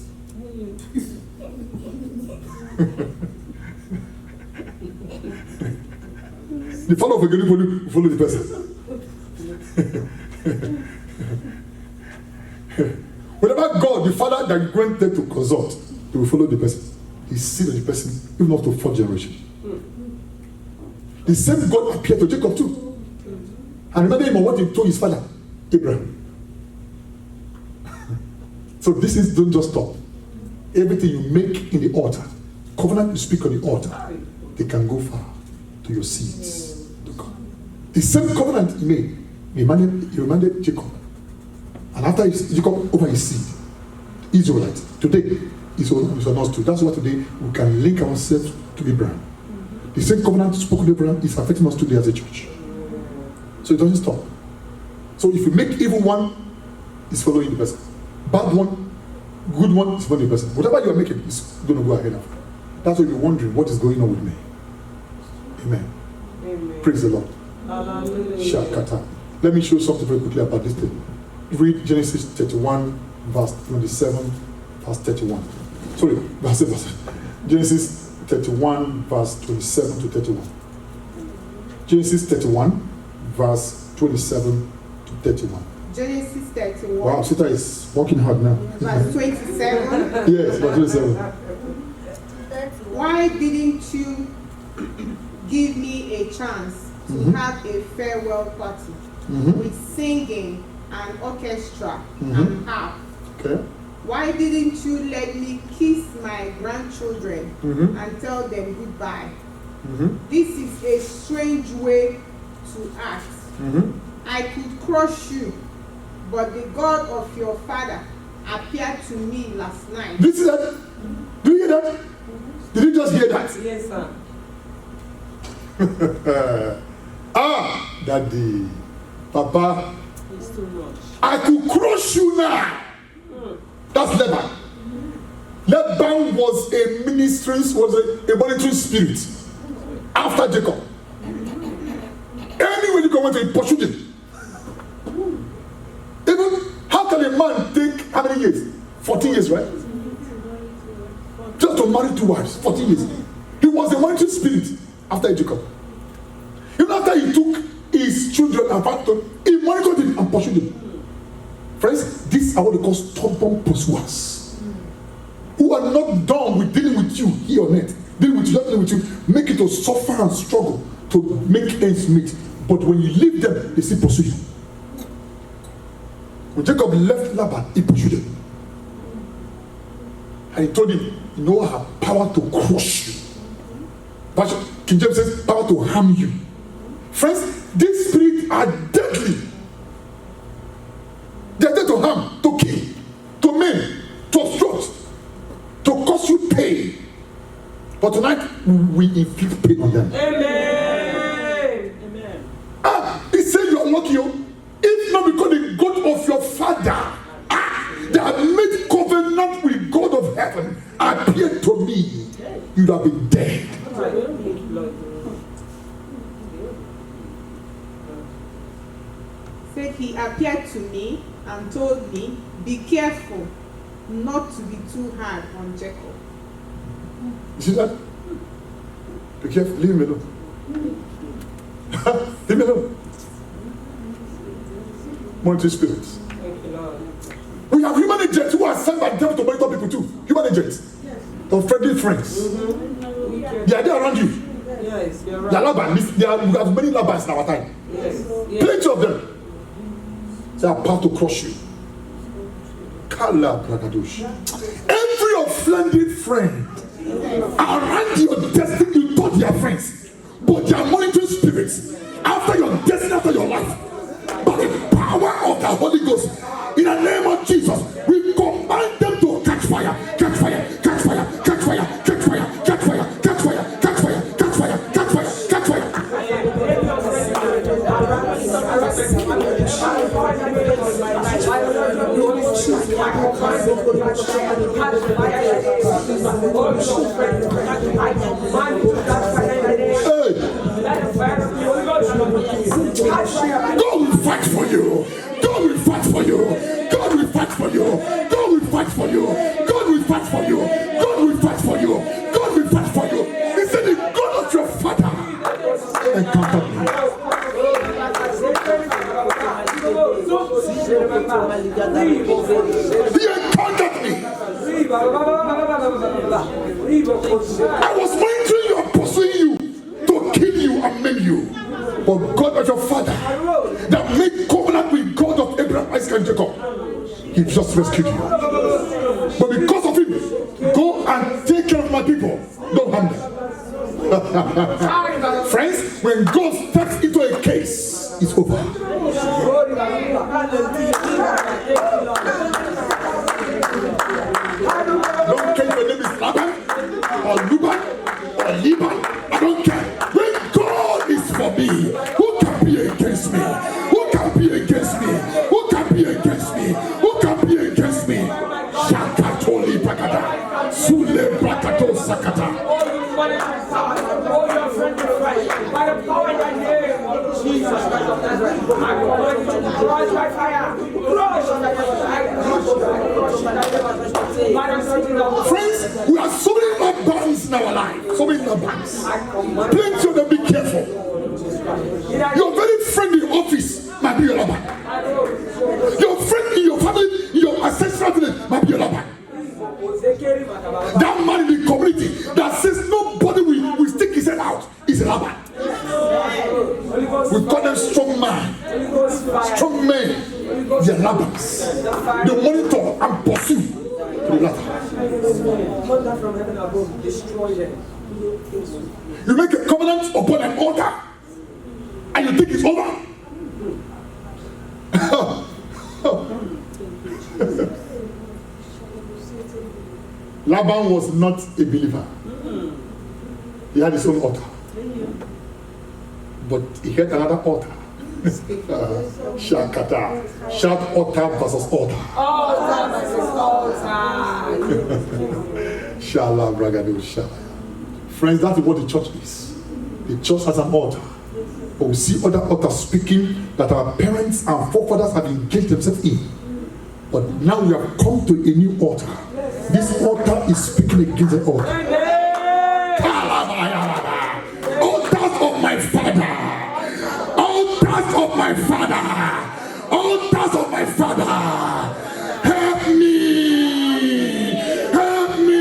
The father of a will follow the person. Whenever God, the Father that went there to consult, he will follow the person. He sees the person, even up to 4th generation. The same God appeared to Jacob too. And remember him of what he told his father, Abraham. So this is, don't just stop. Everything you make in the altar, covenant you speak on the altar, they can go far to your seeds. To God. The same covenant he made, he reminded Jacob. And after Jacob over his seed, Israelite, today is on us too. That's why today we can link ourselves to Abraham. The same covenant spoken to Abraham is affecting us today as a church. So it doesn't stop. So if you make evil one, it's following the person. Bad one, good one is following the person. Whatever you are making is going to go ahead of. That's why you're wondering what is going on with me. Amen. Amen. Praise the Lord. Hallelujah. Shakata. Let me show you something very quickly about this thing. Read Genesis 31, verse 27, verse 31. Sorry, verse. Genesis 31, verse 27 to 31. Genesis 31, verse 27 to 31. Genesis 31. Wow, Sita is working hard now. Verse 27. Yes, verse 27. Why didn't you give me a chance to have a farewell party with singing and orchestra and harp? Okay. Why didn't you let me kiss my grandchildren and tell them goodbye? This is a strange way to act. I could crush you, but the God of your father appeared to me last night. Did you see that? Do you hear that? Did you just hear that? Yes, sir. Daddy, Papa, It's too much. I could crush you now. That's Laban. Laban was a ministering, a monitoring spirit after Jacob. Anyway, Jacob went to pursue him. Even how can a man take how many years? 14 years, right? Just to marry 2 wives, 14 years. He was a monitoring spirit after Jacob. Even after he took his children and father, he monitored him and pursued him. Friends, these are what they call stubborn pursuers who are not done with dealing with you here on earth, dealing with you, make it to suffer and struggle to make ends meet. But when you leave them, they still pursue you. When Jacob left Laban, he pursued him. And he told him, you know, I have power to crush you. But King James says, power to harm you. Friends, these spirits are deadly. They are there to harm, to kill, to maim, to obstruct, to cause you pain. But tonight, we inflict pain on them. Amen. Amen. He said you are lucky. If not because the God of your father that made covenant with God of heaven appeared to me, you'd have been dead. Said he appeared to me and told me, be careful not to be too hard on Jacob. You see that? Be careful, leave him alone. Leave him alone. Monitoring spirits. Thank you, Lord. We have human agents who are sent by them to monitor people too. Human agents. Of friendly friends. They are there around you. Yes, you're They are right. Laban. We have many Labans in our time. Yes. Yes. Plenty of them. They are about to crush you. Kala Bragadosh. Every offended friend around your destiny, you thought they are friends, but they are monitoring spirits after your destiny, after your life. By the power of the Holy Ghost, in the name of Jesus, we command them to catch fire, catch fire, catch fire, catch fire, catch fire, catch fire, catch fire, catch fire, catch fire, catch fire, catch fire. Hey, God will fight for you. God will fight for you. God will fight for you. God will fight for you. God will fight for you. God will fight for you. God will fight for you. He said, the God of your father encountered me. He encountered me. I was monitoring you and pursuing you to kill you and maim you. But God was your father that made covenant with God of Abraham, Isaac, and Jacob. He just rescued you. But because of him, go and take care of my people. Don't harm them. Friends, when God steps into a case, it's over. Don't care if your name is Laban or Luban or Liban. I don't care. When God is for me, who can be against me? Who can be against me? Who can be against me? Who can be against me? Shakatoli Brakata. Sule Brakato Sakata. By the power in the name of Jesus Christ of Nazareth, I command you to crush by fire. Crush on the Friends, we are so many more bands in our life. So many more bands. Plenty of them, be careful. Your very friend in the office might be your lover. Your friend in your family, your ancestral village might be your lover. That man in the community that says nobody will stick his head out is a lover. We call them strong man. Strong men. They are lovers. They monitor and pursue the lover. Thunder from heaven above, destroy them. You make a covenant upon an altar and you think it's over. Laban was not a believer. He had his own altar. But he had another altar. Shakata. Shout altar versus altar. Altar versus altar. Shala bragado shala. Friends, that's what the church is. The church has an altar. But we see other altars speaking that our parents and forefathers have engaged themselves in. But now we have come to a new altar. This altar is speaking against the altar. Altars of my father. Altars of my father. Altars of my father. Help me. Help me.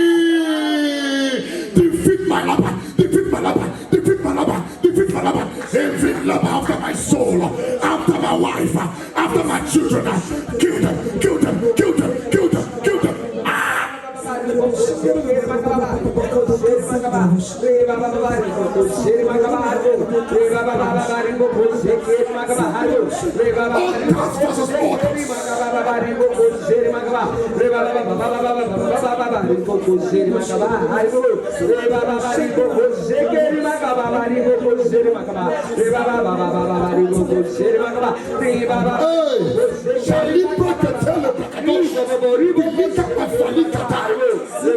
Defeat my Laban. Defeat my Laban. Defeat my Laban. Defeat my Laban. Every Laban after my soul. After my wife. After my children. Kill them. Kill them. Kill them. Kill them. Kill them. The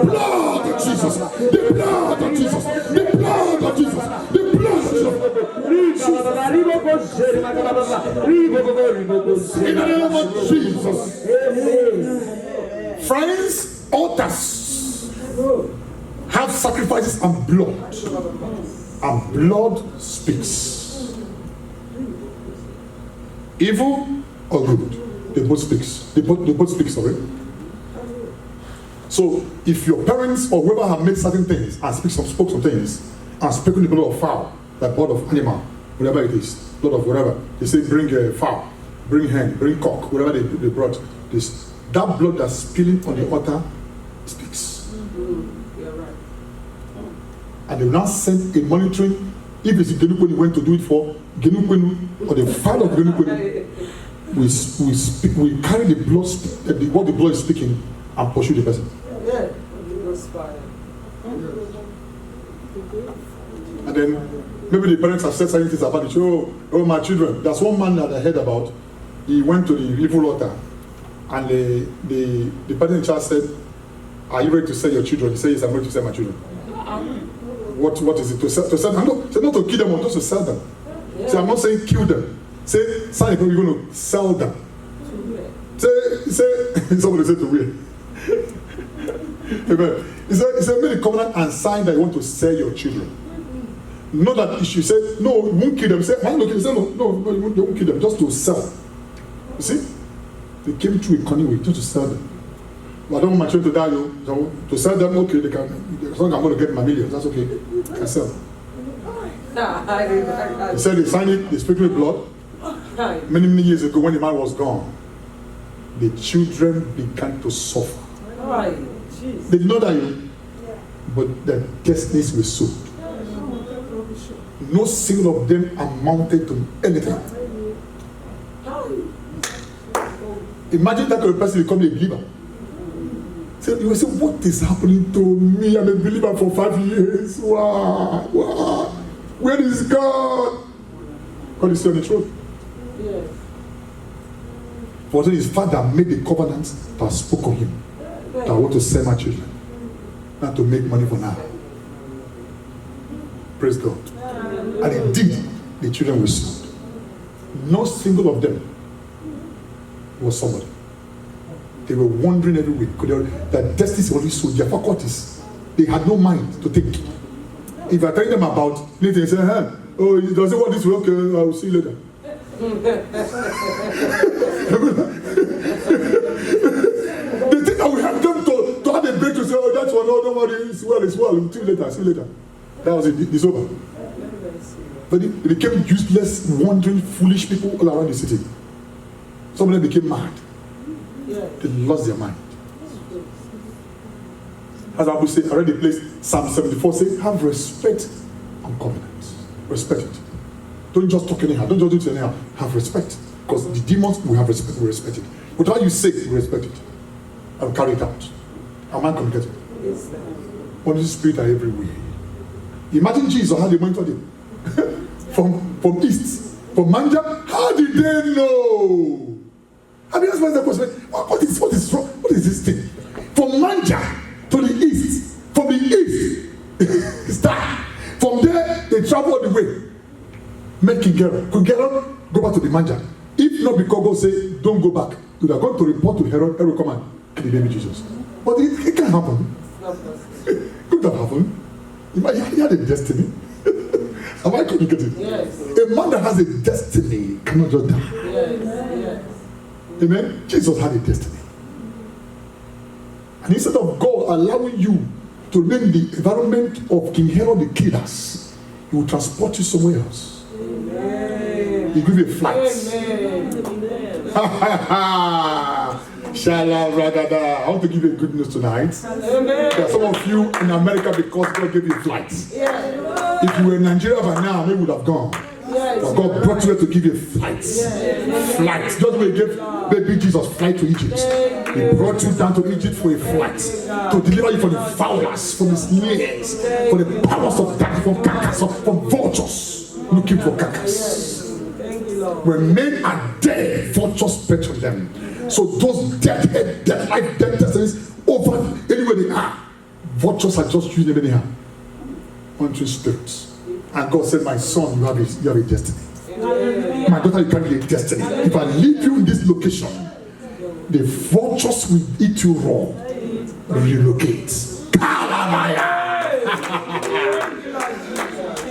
blood of Jesus, the blood of Jesus, the blood of Jesus, the blood of Jesus. In the name of Jesus. Friends, altars have sacrifices and blood. And blood speaks. Evil or good, they both speaks. They both speak, sorry. So if your parents or whoever have made certain things and spoke some things and spoken the blood of fowl, like blood of animal, whatever it is, blood of whatever, they say bring a fowl, bring hen, bring cock, whatever they brought, this, that blood that's spilling on the altar speaks. And they now send a monitoring, if it's Genukwenu you went to do it for, Genukwenu or the father of Genukwenu, we carry the blood, what the blood is speaking, and pursue the person. And then maybe the parents have said certain things about it. Oh, my children. There's one man that I heard about. He went to the evil altar, and the person in charge said, "Are you ready to sell your children?" He said, "Yes, I'm ready to sell my children." What is it to sell? To sell them? No, not to kill them, or just to sell them. So I'm not saying kill them. Say, son, you're going to sell them. Say, somebody said to win. Amen. He said, make a covenant and sign that you want to sell your children. Not that if you say, no, you won't kill them. Say, why not kill them? Say, no, you won't kill them, just to sell. You see? They came through a cunning way just to sell them. But I don't want my children to die, so to sell them, okay, they can, as long as I'm going to get my millions, that's okay. I can sell them. They said they signed it, they sprinkled with blood. Many, many years ago, when the man was gone, the children began to suffer. They did not die, but their destinies were sold. No single of them amounted to anything. Imagine that kind of person become a believer. So you will say, what is happening to me? I'm a believer for 5 years. Wow, wow. Where is God? God is still on the throne. Yes. For his father made the covenant that spoke of him. That I want to sell my children, not to make money for now. Praise God. And indeed, the children were sold. No single of them was somebody. They were wandering everywhere. Their destinies were always sold. Their faculties, they had no mind to think. If I tell them about anything, they say, oh, he doesn't want this way, okay, I will see you later. They think I will help them to have a break to say, oh, that's one, no, don't worry, it's well, see you later, see you later. That was it, it's over. But they became useless, wandering, foolish people all around the city. Some of them became mad. They lost their mind. As I would say, I read the place, Psalm 74 says, have respect on covenants. Respect it. Don't just talk anyhow. Don't just do it anyhow. Have respect. Because the demons will have respect, we respect it. Whatever you say, we respect it. I'll carry it out. Am I communicating? Yes, Holy Spirit are everywhere. Imagine Jesus, how they monitored him. from east, from Manja. How did they know? I mean, that's why the question. What is wrong? What is this thing? From Manja to the east, from the east, start. From there, they travel all the way. Make King Herod. King Herod, go back to the Manja. If not, because God say, don't go back. You are going to report to Herod. Herod come and kill the baby Jesus. But it can't happen. It could have happened. He had a destiny. Am I communicating? Yes. A man that has a destiny cannot just die. Yes. Amen. Jesus had a destiny. And instead of God allowing you to remain in the environment of King Herod the killers, he will transport you somewhere else. Amen. He give you a flight. Shalom, ragada. I want to give you a good news tonight. Amen. There are some of you in America because God gave you flights. Yes. If you were in Nigeria by now, they would have gone. But God brought you here to give you flights. Flights. Just when he gave baby Jesus flight to Egypt. He brought you down to Egypt for a flight. To deliver you from the fowlers, from the snares, from the powers of darkness, from carcass, from vultures looking for carcass. When men are dead, vultures petrol them. So those dead life, dead destinies, over anywhere they are, vultures are just using them anyhow. Unto spirits. And God said, my son, you have a destiny. My daughter, you carry a destiny. If I leave you in this location, the vultures will eat you raw. Relocate.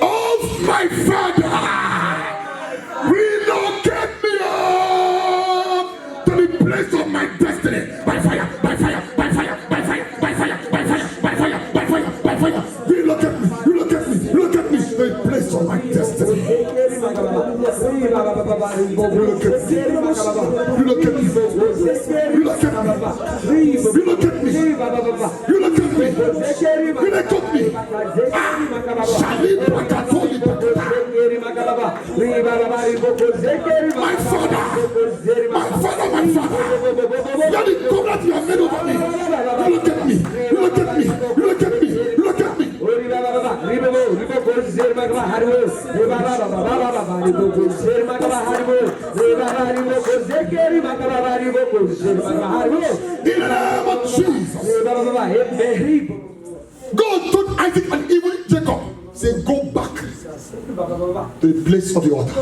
Oh, my Father, relocate me up to the place of my destiny. By fire, by fire, by fire, by fire, by fire, by fire, by fire, by fire, by fire. Relocate me, relocate me, relocate me to the place of my destiny. Relocate me, relocate me, relocate me, relocate me, relocate me. My father, my father, my father. Let it come that you have made over me. Relocate me, relocate me, relocate me, relocate me. In the name of Jesus. God told Isaac and even Jacob, say, go back to the place of the altar.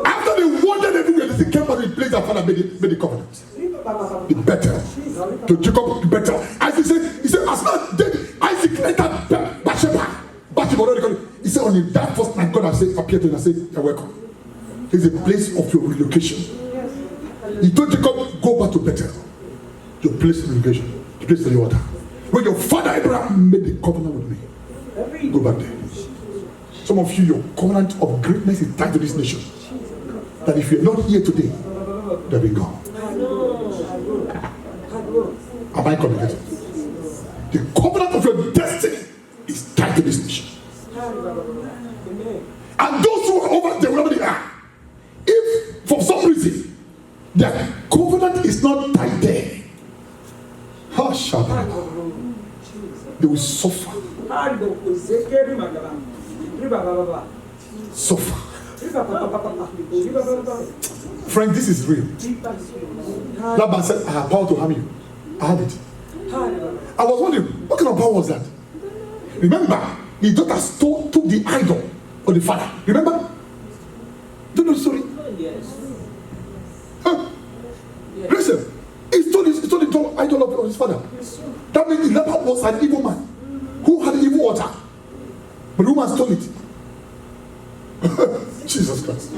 After they wandered everywhere, they came back to the place that Father made the covenant. The Bethel. To Jacob, the Bethel. Isaac said, he said, as not dead, Isaac entered Bathsheba. He said, on that first night, God appeared to him and said, you're welcome. is a place of your relocation. He told Jacob, go back to Bethel, your place of relocation, the place of the altar. When your father Abraham made the covenant with me, go back there. Some of you, your covenant of greatness is tied to this nation. That if you're not here today, they'll be gone. Am I communicating? The covenant of your destiny is tied to this nation. And those who are over there, wherever they are, if for some reason their covenant is not tied there, they will suffer. Suffer. Friend, this is real. Laban said, I have power to harm you. I had it. I was wondering, what kind of power was that? Remember, the daughter took the idol of the father. Remember? Do you know the story? Yes. Huh? Listen, he stole the idol of his father. That means Laban was an evil man who had an evil altar. But the woman stole it. Jesus Christ.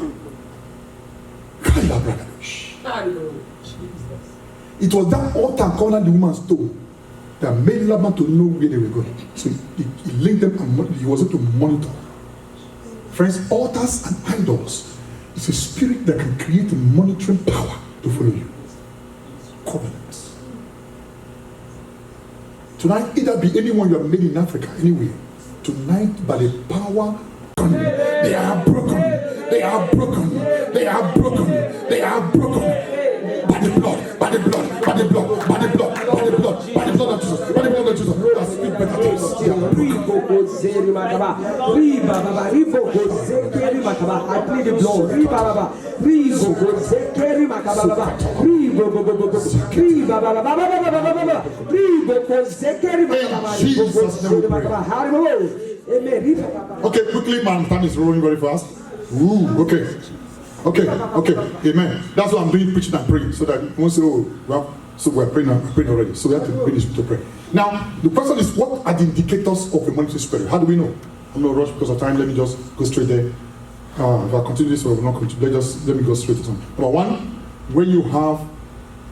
It was that altar covenant the woman stole that made Laban to know where they were going. So he linked them and he was able to monitor. Friends, altars and idols is a spirit that can create a monitoring power to follow you. Covenants. Tonight, either be anyone you have made in Africa, anywhere. Tonight, by the power, they are broken. They are broken. They are broken. They are broken. By the blood, by the blood, by the blood, by the blood, by the blood, by the blood of Jesus, by the blood of Jesus. That speak better things. They are okay, quickly, man. Time is rolling very fast. Ooh, okay. Okay, amen. That's what I'm doing, preaching and praying, so that you won't say, oh, well, so we're praying already. So we have to finish to pray. Now, the question is, what are the indicators of a monitoring spirit? How do we know? I'm not rush because of time. Let me just go straight there. If I continue this, or not continue, let me go straight to something. Number one, when you have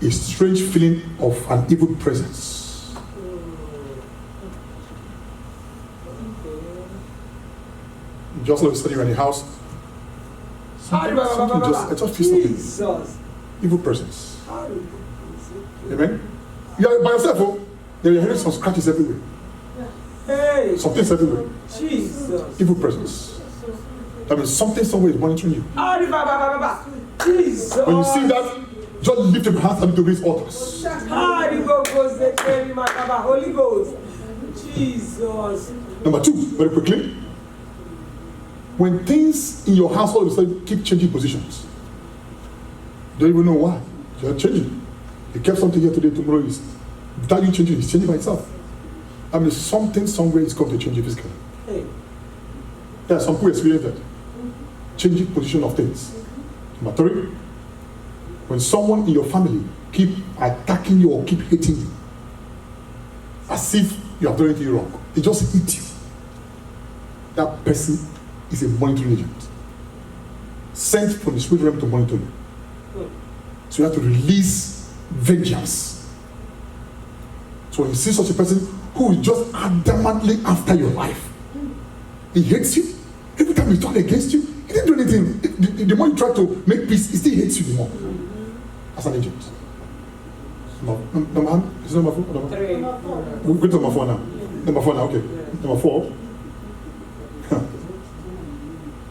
a strange feeling of an evil presence. Just like studying in the house. I just feel something. Evil presence. Amen. You are by yourself, oh. You're hearing some scratches everywhere. Hey. Something's everywhere. Jesus. Evil presence. That means something somewhere is monitoring you. Jesus. When you see that, just lift your hands and to these altars. Holy Ghost. Jesus. Number two, very quickly. When things in your house all of a sudden keep changing positions, you don't even know why. You're changing. You kept something here today, tomorrow is without you changing, it's changing by itself. I mean, something somewhere is going to change physically. Hey. There are some people experience that. Changing position of things. Number three, when someone in your family keep attacking you or keep hating you, as if you have done anything wrong, they just hit you. That person is a monitoring agent sent from the spirit realm to monitor you. So you have to release vengeance. So when you see such a person who is just adamantly after your life, he hates you. Every time he turns against you, he didn't do anything. The more you try to make peace, he still hates you the more. As an agent. Is it number 4? Three. We'll go to number 4 now. Number 4 now, okay. Number 4.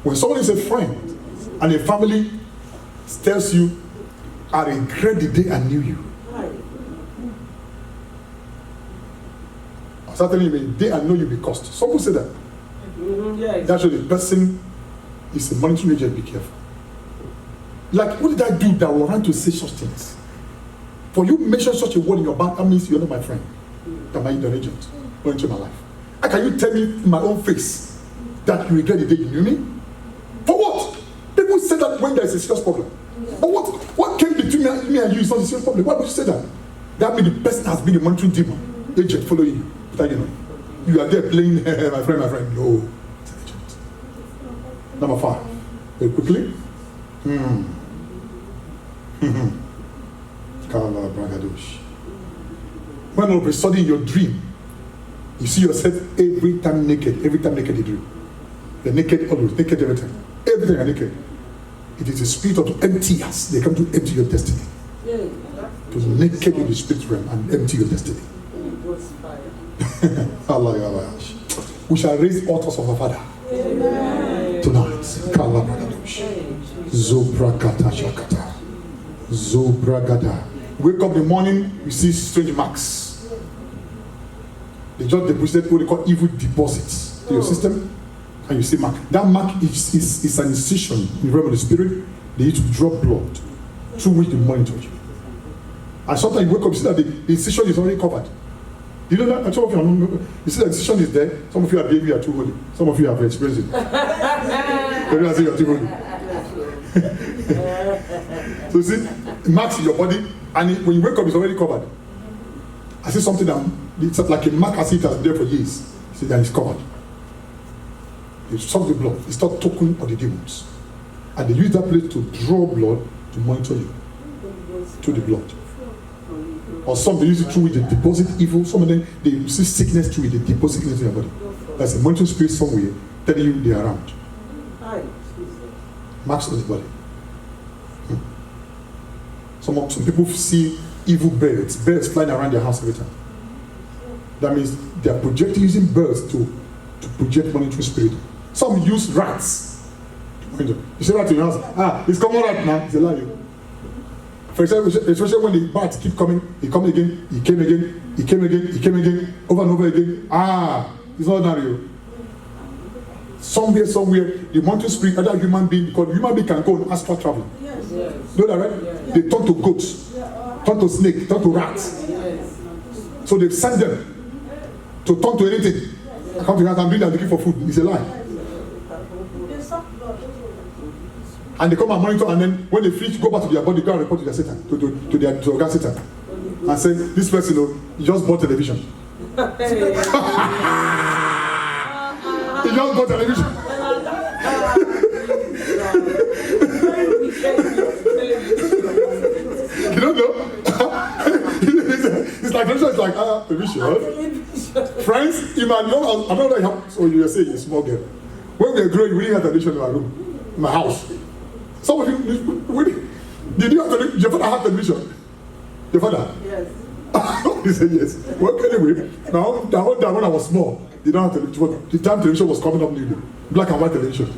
When someone is a friend and a family tells you, I regret the day I knew you. I start telling you, the day I know you be cost. Some people say that. Yes. That's why the person is a monitoring agent, be careful. Like, what did I do that will run to say such things? For you mention such a word in your bank, that means you're not my friend. That might be an agent going into my life. How can you tell me in my own face that you regret the day you knew me? For what? People say that when there is a serious problem. But what came between me and you is not a serious problem. Why would you say that? That means the person has been a monitoring demon, agent following you. Without you know. You are there playing, my friend. No, it's an agent. Number 5. Very quickly. Kala Bragadosh. When all of a sudden your dream, you see yourself every time naked you dream. You're naked always, naked every time. Everything are naked. It is a spirit of emptiness. They come to empty your destiny. To naked in the spirit realm and empty your destiny. Allah. We shall raise altars of our Father. Tonight. Kala Bragadosh. Zobrakata Shakata. Zobragada. Wake up in the morning, you see strange marks. They just deposited what they call evil deposits to your system, and you see mark. That mark is an incision in the realm of the spirit. They need to drop blood through which they monitor you. And sometimes you wake up, you see that the incision is already covered. You know that? Some of you see that the incision is there. Some of you are baby, you are too holy. Some of you have experienced it. Everyone say you are too holy. So you see, it marks in your body, and when you wake up, it's already covered. I see something that it's like a mark as it has been there for years. See that it's covered. They suck the blood. It's not token of the demons, and they use that place to draw blood to monitor you through the blood. Or some they use it through which they deposit evil. Some of them they see sickness through it, they deposit sickness in your body. There's a monitoring spirit somewhere telling you they are around. Marks on the body. Some people see evil birds flying around their house every time. That means they are projecting using birds to project monitoring spirit. Some use rats. You say rat in your house, it's common rat now, it's a lie. For example, especially when the bats keep coming, he come again, he came again, over and over again. It's not ordinary. Somewhere, the monitoring spirit, other human being, because human being can go on astral travel. Yes. You know that, right? Yes. They turn to goats, turn to snake, turn to rats. Yes. So they send them to turn to anything. I come to God and bring them looking for food. It's a lie. And they come and monitor, and then when they finish, go back to their body, go and report to their Satan, to their Satan, and say, this person, he just bought television. He just bought television. You don't know? It's like television. Friends, I know that so you were saying you're a small girl. When we were growing, we didn't have television in my room, in my house. Some of you, did you have television? Your father had television? Your father? Yes. He said yes. Well, anyway, now when I was small, they don't have television. The time television was coming up newly. Black and white television.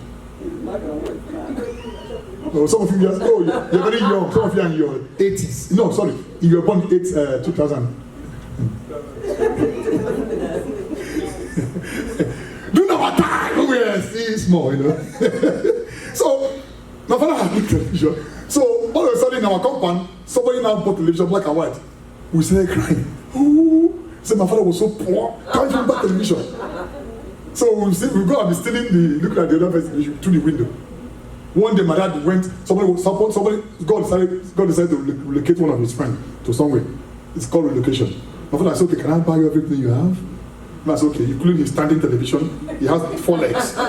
No, some of you guys, you're very young. Some of you are in your 80s. No, sorry, you were born in 2000. Do not have time when we are still small, So, my father had big television. So, all of a sudden in our compound, somebody now bought television, black and white. We started crying. Ooh. So my father was so poor, can't even buy television. So we go and be stealing looking at the other person through the window. One day my dad went, God decided to relocate one of his friends to somewhere. It's called relocation. My father said, okay, can I buy you everything you have? I said, okay, including his standing television. He has 4 legs. You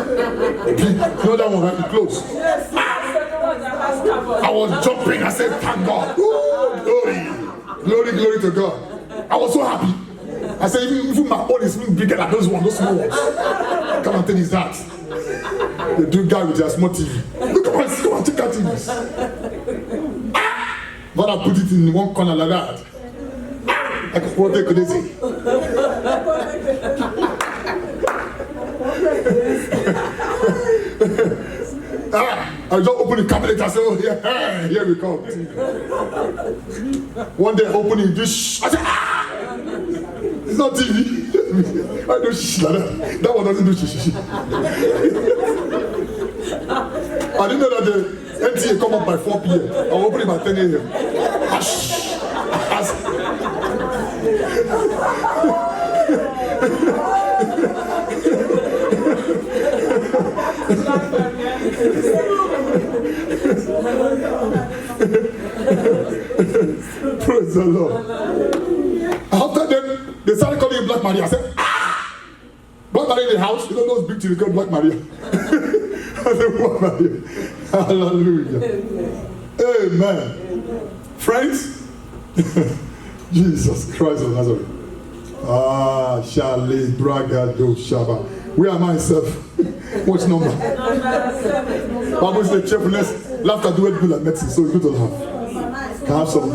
know that one, right? He closed. Yes. I was jumping. I said, thank God. Ooh, glory to God. I was so happy. I said, even my own is even bigger than those small ones. Come and tell his that. The dude guy with their small TV. Look at my check out TVs. But I put it in one corner like that. Like what they could say. I just open the cabinet and say, oh, yeah, here we come. One day I open it, just I say, it's not TV. I do shh like that. That one doesn't do shh. I didn't know that the NTA come up by 4 p.m. I'll open it by 10 a.m. Praise the Lord. After them, they started calling him Black Maria. I said, Black Maria in the house? You know those big TV called Black Maria? I said, Black Maria. I Hallelujah. Amen. Friends, Jesus Christ of Nazareth. Ah, Shale Braga do Shaba. Where am I, self? What's number? Bible says cheerfulness, laughter doeth good like medicine, so it's good to laugh. Can I have some?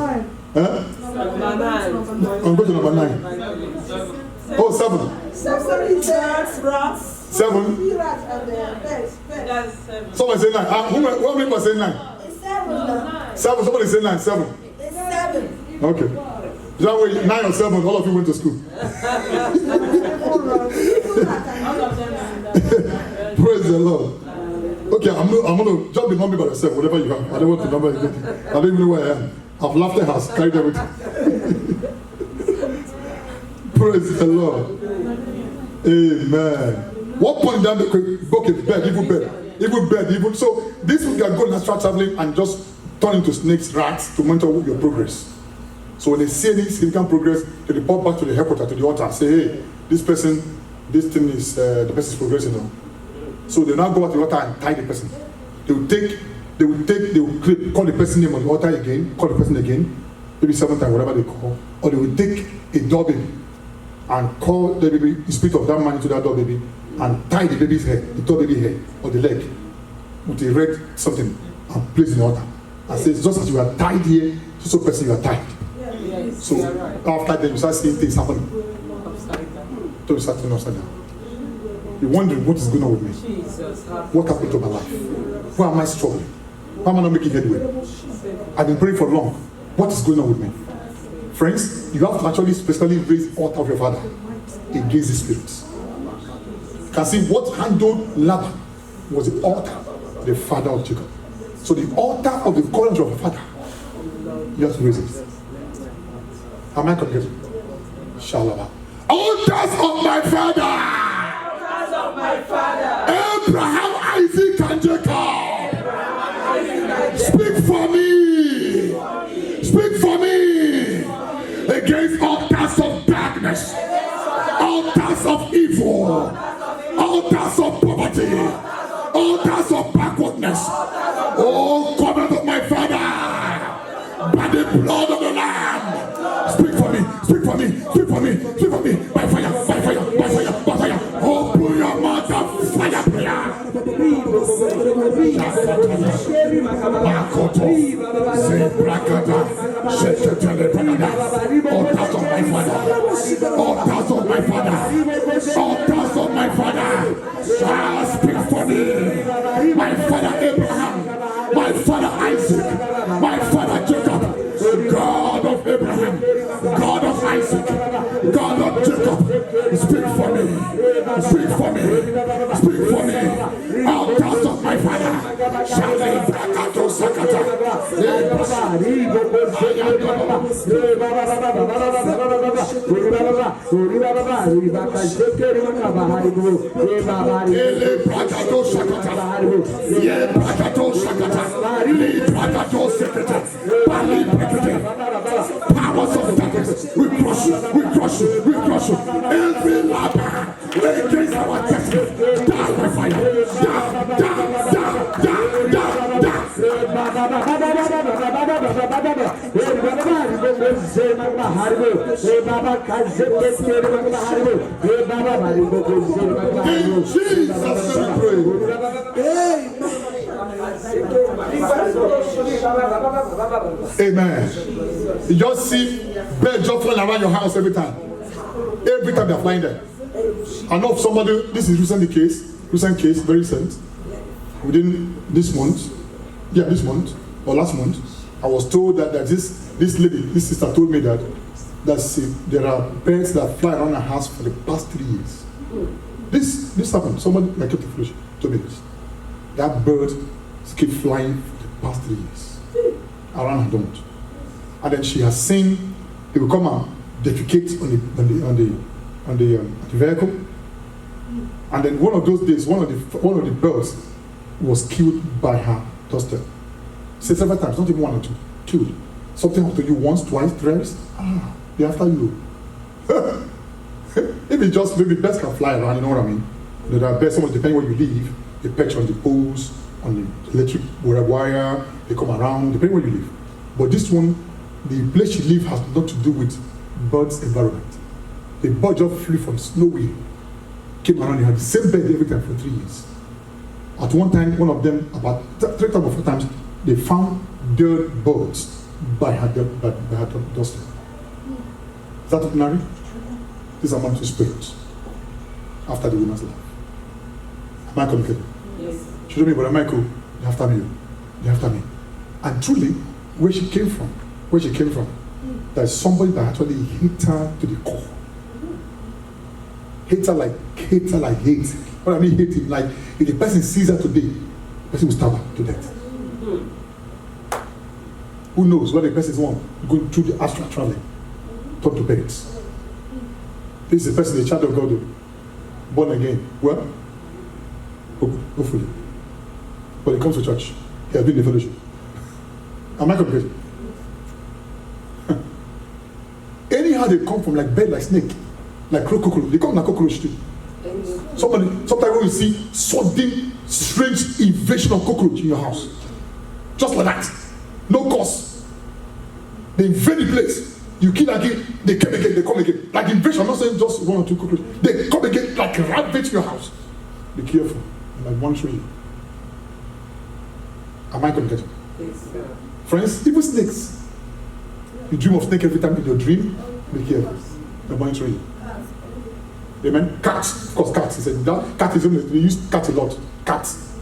I'm going to number 9. Oh, 7. 7. Somebody say 9. Who many people say 9? 7. Somebody say 9. 7. Okay. That way, 9 or 7, all of you went to school. Praise the Lord. Okay, I'm going to jump the number by yourself, whatever you have. I don't want the number again. I don't even know where I am. I've left the house, carried everything. Praise the Lord. Amen. What point down the bucket, bed, evil bed. So this week you are going to start traveling and just turn into snakes, rats to monitor your progress. So when they see any significant progress, they report back to the headquarters, to the altar, and say, hey, this thing is, the person is progressing now. So they now go out to the altar and tie the person. They will call the person name on the altar again, call the person again, maybe 7 times, whatever they call, or they will take a door baby and call the baby, the spirit of that man into that door baby, and tie the baby's head, the door baby head, or the leg, with a red something, and place in the altar. And says, just as you are tied here, so person you are tied. So after that, you start seeing things happening. So you start turning upside down. You're wondering what is going on with me. What happened to my life? Why am I struggling? Why am I not making headway? I've been praying for long. What is going on with me? Friends, you have to actually specifically raise the altar of your father against the spirits. You can see what handled Laban was the altar of the father of Jacob. So the altar of the covenant of the father, you have to raise it. Am I correct? Shalala. Altars of my father. Altars of my father. Abraham, Isaac, and Jacob. Speak for me. Speak for me. Against altars of darkness. Altars of evil. Altars of poverty. Altars of backwardness. Oh, covenant of my father. By the blood of the Lamb. Speak for me, speak for me, speak for me, speak for me. By fire, by fire, by fire, by fire. Open your mouth and fire prayer. Altars of my father. Altars of my father. Altars of my father. Speak for me. My father Abraham. My father Isaac. My father Jacob. God of Abraham, God of Isaac, God of Jacob, speak for me, speak for me, speak for me. Altars of my father, Shale Brakato Sakata. Powers of darkness, we crush you, we crush you, we crush you. Every ladder against our destiny, die by fire, die, die, die, die, die, die. In Jesus' name we pray. Amen. You just see birds just flying around your house every time. Every time they're flying there. I know of somebody, this is recent case, very recent. Within this month, or last month, I was told that this sister told me that there are birds that fly around her house for the past 3 years. This happened. Somebody like Captain Flush told me this. That bird keep flying for the past 3 years around her domot. And then she has seen they will come and defecate on the vehicle. And then one of those days, one of the birds was killed by her doorstep. Say several times, not even 1 or 2, killed. Something happened to you once, twice, thrice. They're after you. If it just maybe birds can fly around, you know what I mean? There are birds, depending where you live, they perch on the poles, on the electric wire, they come around, depending where you live. But this one, the place you live has not to do with bird's environment. The bird just flew from nowhere, came around, they had the same bed every time for 3 years. At one time, one of them, about 3 times or 4 times, they found dead birds by her doorstep. Is that ordinary? These are monitoring spirits after the woman's life. Am I communicating? Yes. She told me, Brother Michael, you after me. You after me. And truly, where she came from, there's somebody that actually hate her to the core. Hate her like hate. What I mean hate him, like if the person sees her today, the person will stab her to death. Who knows what the person is going through the astral traveling, talk to parents. This is the person, the child of God, born again. Well, hopefully. But he comes to church. He has been in the fellowship. Am I complicated? Anyhow they come from like bird, like snake, like cockroach. They come like cockroach too. Sometimes when you see sudden, strange invasion of cockroach in your house, just like that, no cause. They invade the place. You kill again, they come again, they come again. Like invasion, I'm not saying just 1 or 2 cockroaches. They come again like ravage your house. Be careful. I'm like monitoring you. Am I communicating? Yes, sir. Friends, even snakes. You dream of snake every time in your dream. Be careful. They're monitoring you. Amen. Cats, of course, cats. He said that cat is only, they use cat a lot. Cats.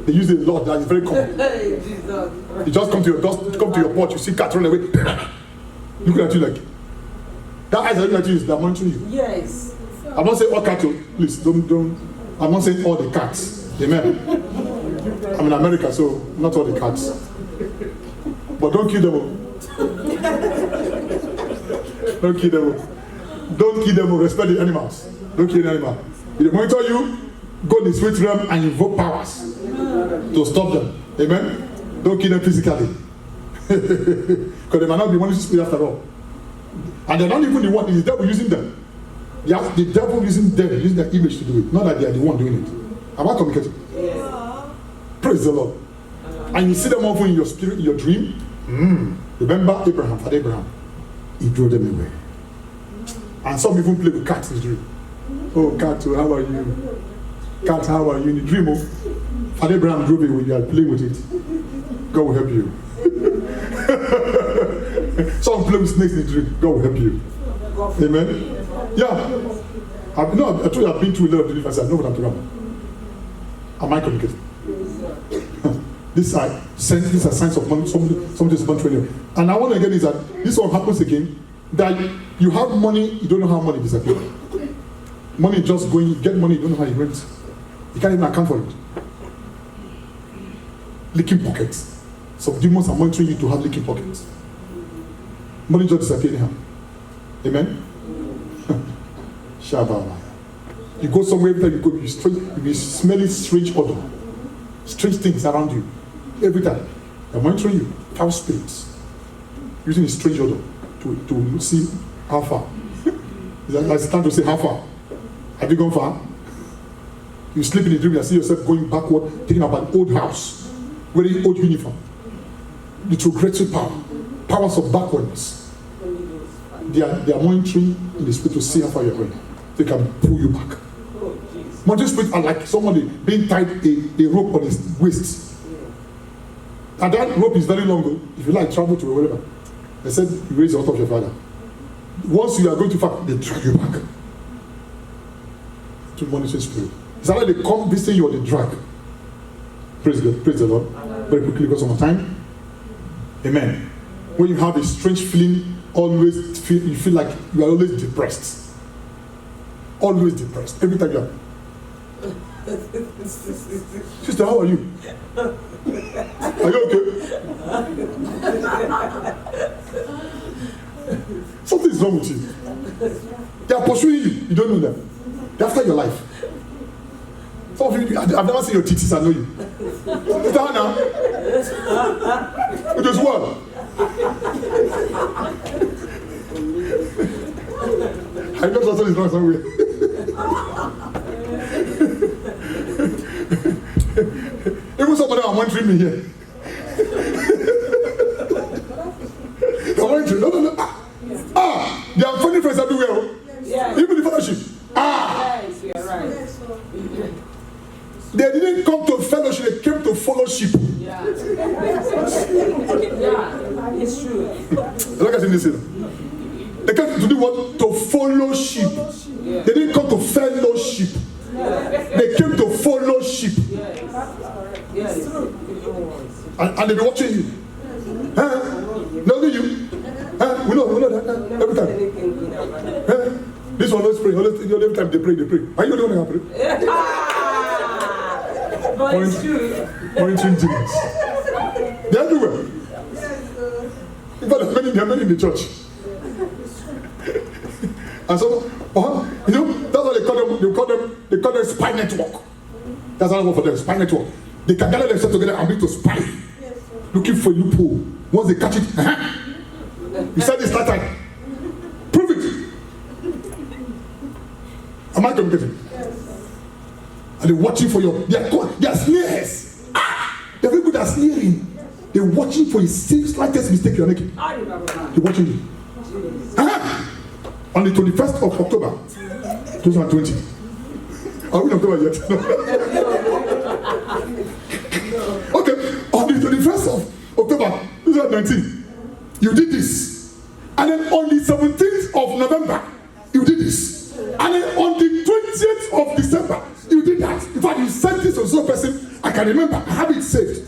They use it a lot. That is very common. Hey, Jesus. You just come to your porch, you see cat run away. Looking at you like that eyes are looking at you, they're monitoring you. Yes. I'm not saying all cats, please don't. I'm not saying all the cats. Amen. I'm in America, so not all the cats. But don't kill them all. Don't kill them all. Don't kill them all. Respect the animals. Don't kill the animal. If they monitor you, go in the spirit realm and invoke powers to stop them. Amen. Don't kill them physically. Because they might not be monitoring spirit after all. And they're not even the one, it's the devil using them. Yeah, the devil using them, using their image to do it. Not that they are the one doing it. Am I communicating? Yes. Praise the Lord. And you see them often in your spirit, in your dream. Remember Abraham, Father Abraham. He drove them away. And some even play with cats in the dream. Oh, cat, how are you? Cat, how are you? In the dream, oh, Father Abraham drove away. You are playing with it. God will help you. Some play with snakes in the dream. God will help you. Amen. Yeah. I told you I've been through a lot of deliverance. I know what I'm talking about. Am I communicating? These are signs of money. Somebody's monitoring you. And I want to get is that this one happens again. That you have money, you don't know how money disappears. Money just going, you get money, you don't know how it went. You can't even account for it. Leaking pockets. Some demons are monitoring you to have leaking pockets. Money just disappears anyhow. Amen? Shabbat. You go somewhere, every time you go, you be smelling strange odor. Strange things around you. Every time. They're monitoring you. Foul spirits. Using a strange odor to see how far. It's time to say how far. Have you gone far? You sleep in the dream and see yourself going backward, thinking about an old house, wearing old uniform. Retrogressive power. Powers of backwardness. They are monitoring in the spirit to see how far you're going. They can pull you back. Monitoring spirits are like somebody being tied a rope on his waist. And that rope is very long. If you like, travel to wherever. They said, you raise the altar of your father. Once you are going too far, they drag you back. To monitoring spirit. It's like they come visiting you or they drag. Praise God. Praise the Lord. Very quickly because of my time. Amen. When you have a strange feeling, you feel like you are always depressed. Always depressed. Every time you are. Sister, how are you? Are you okay? Something is wrong with you. They are pursuing you. You don't know them. They're after your life. Some of you, I've never seen your titties. I know you. Sister Hannah, it is well. I know something is wrong somewhere. monitoring me here. They're monitoring. No. They are funny friends everywhere. Yeah. Even the fellowship. Yes, you're right. They didn't come to fellowship, they came to fellowship. Yeah. Yeah, it's true. Look at this here. They came to do what? To fellowship. Yeah. They didn't come to fellowship. They came to fellowship. Yes. And they be watching you. Huh? No, do you? Huh? We know that every time. Huh? This one always pray. Every time they pray. Are you the one that pray? But it's true. Monitoring demons. They're everywhere. In fact, there are many in the church. And so, you know, that's what they call them. They call them spy network. That's another word for them, spy network. They can gather themselves together and begin to spy, looking for a loophole. Once they catch it, you said this last time. Prove it. Am I communicating? And they're watching for you. They are snares. They're very good at snaring. They're watching for a slightest mistake you're making. They're watching you. On the 21st of October, 2020. Are we in October yet? Okay, on the 21st of October, 2019, you did this. And then on the 17th of November, you did this. And then on the 20th of December, you did that. In fact, you sent this to some person. I can remember. I have it saved.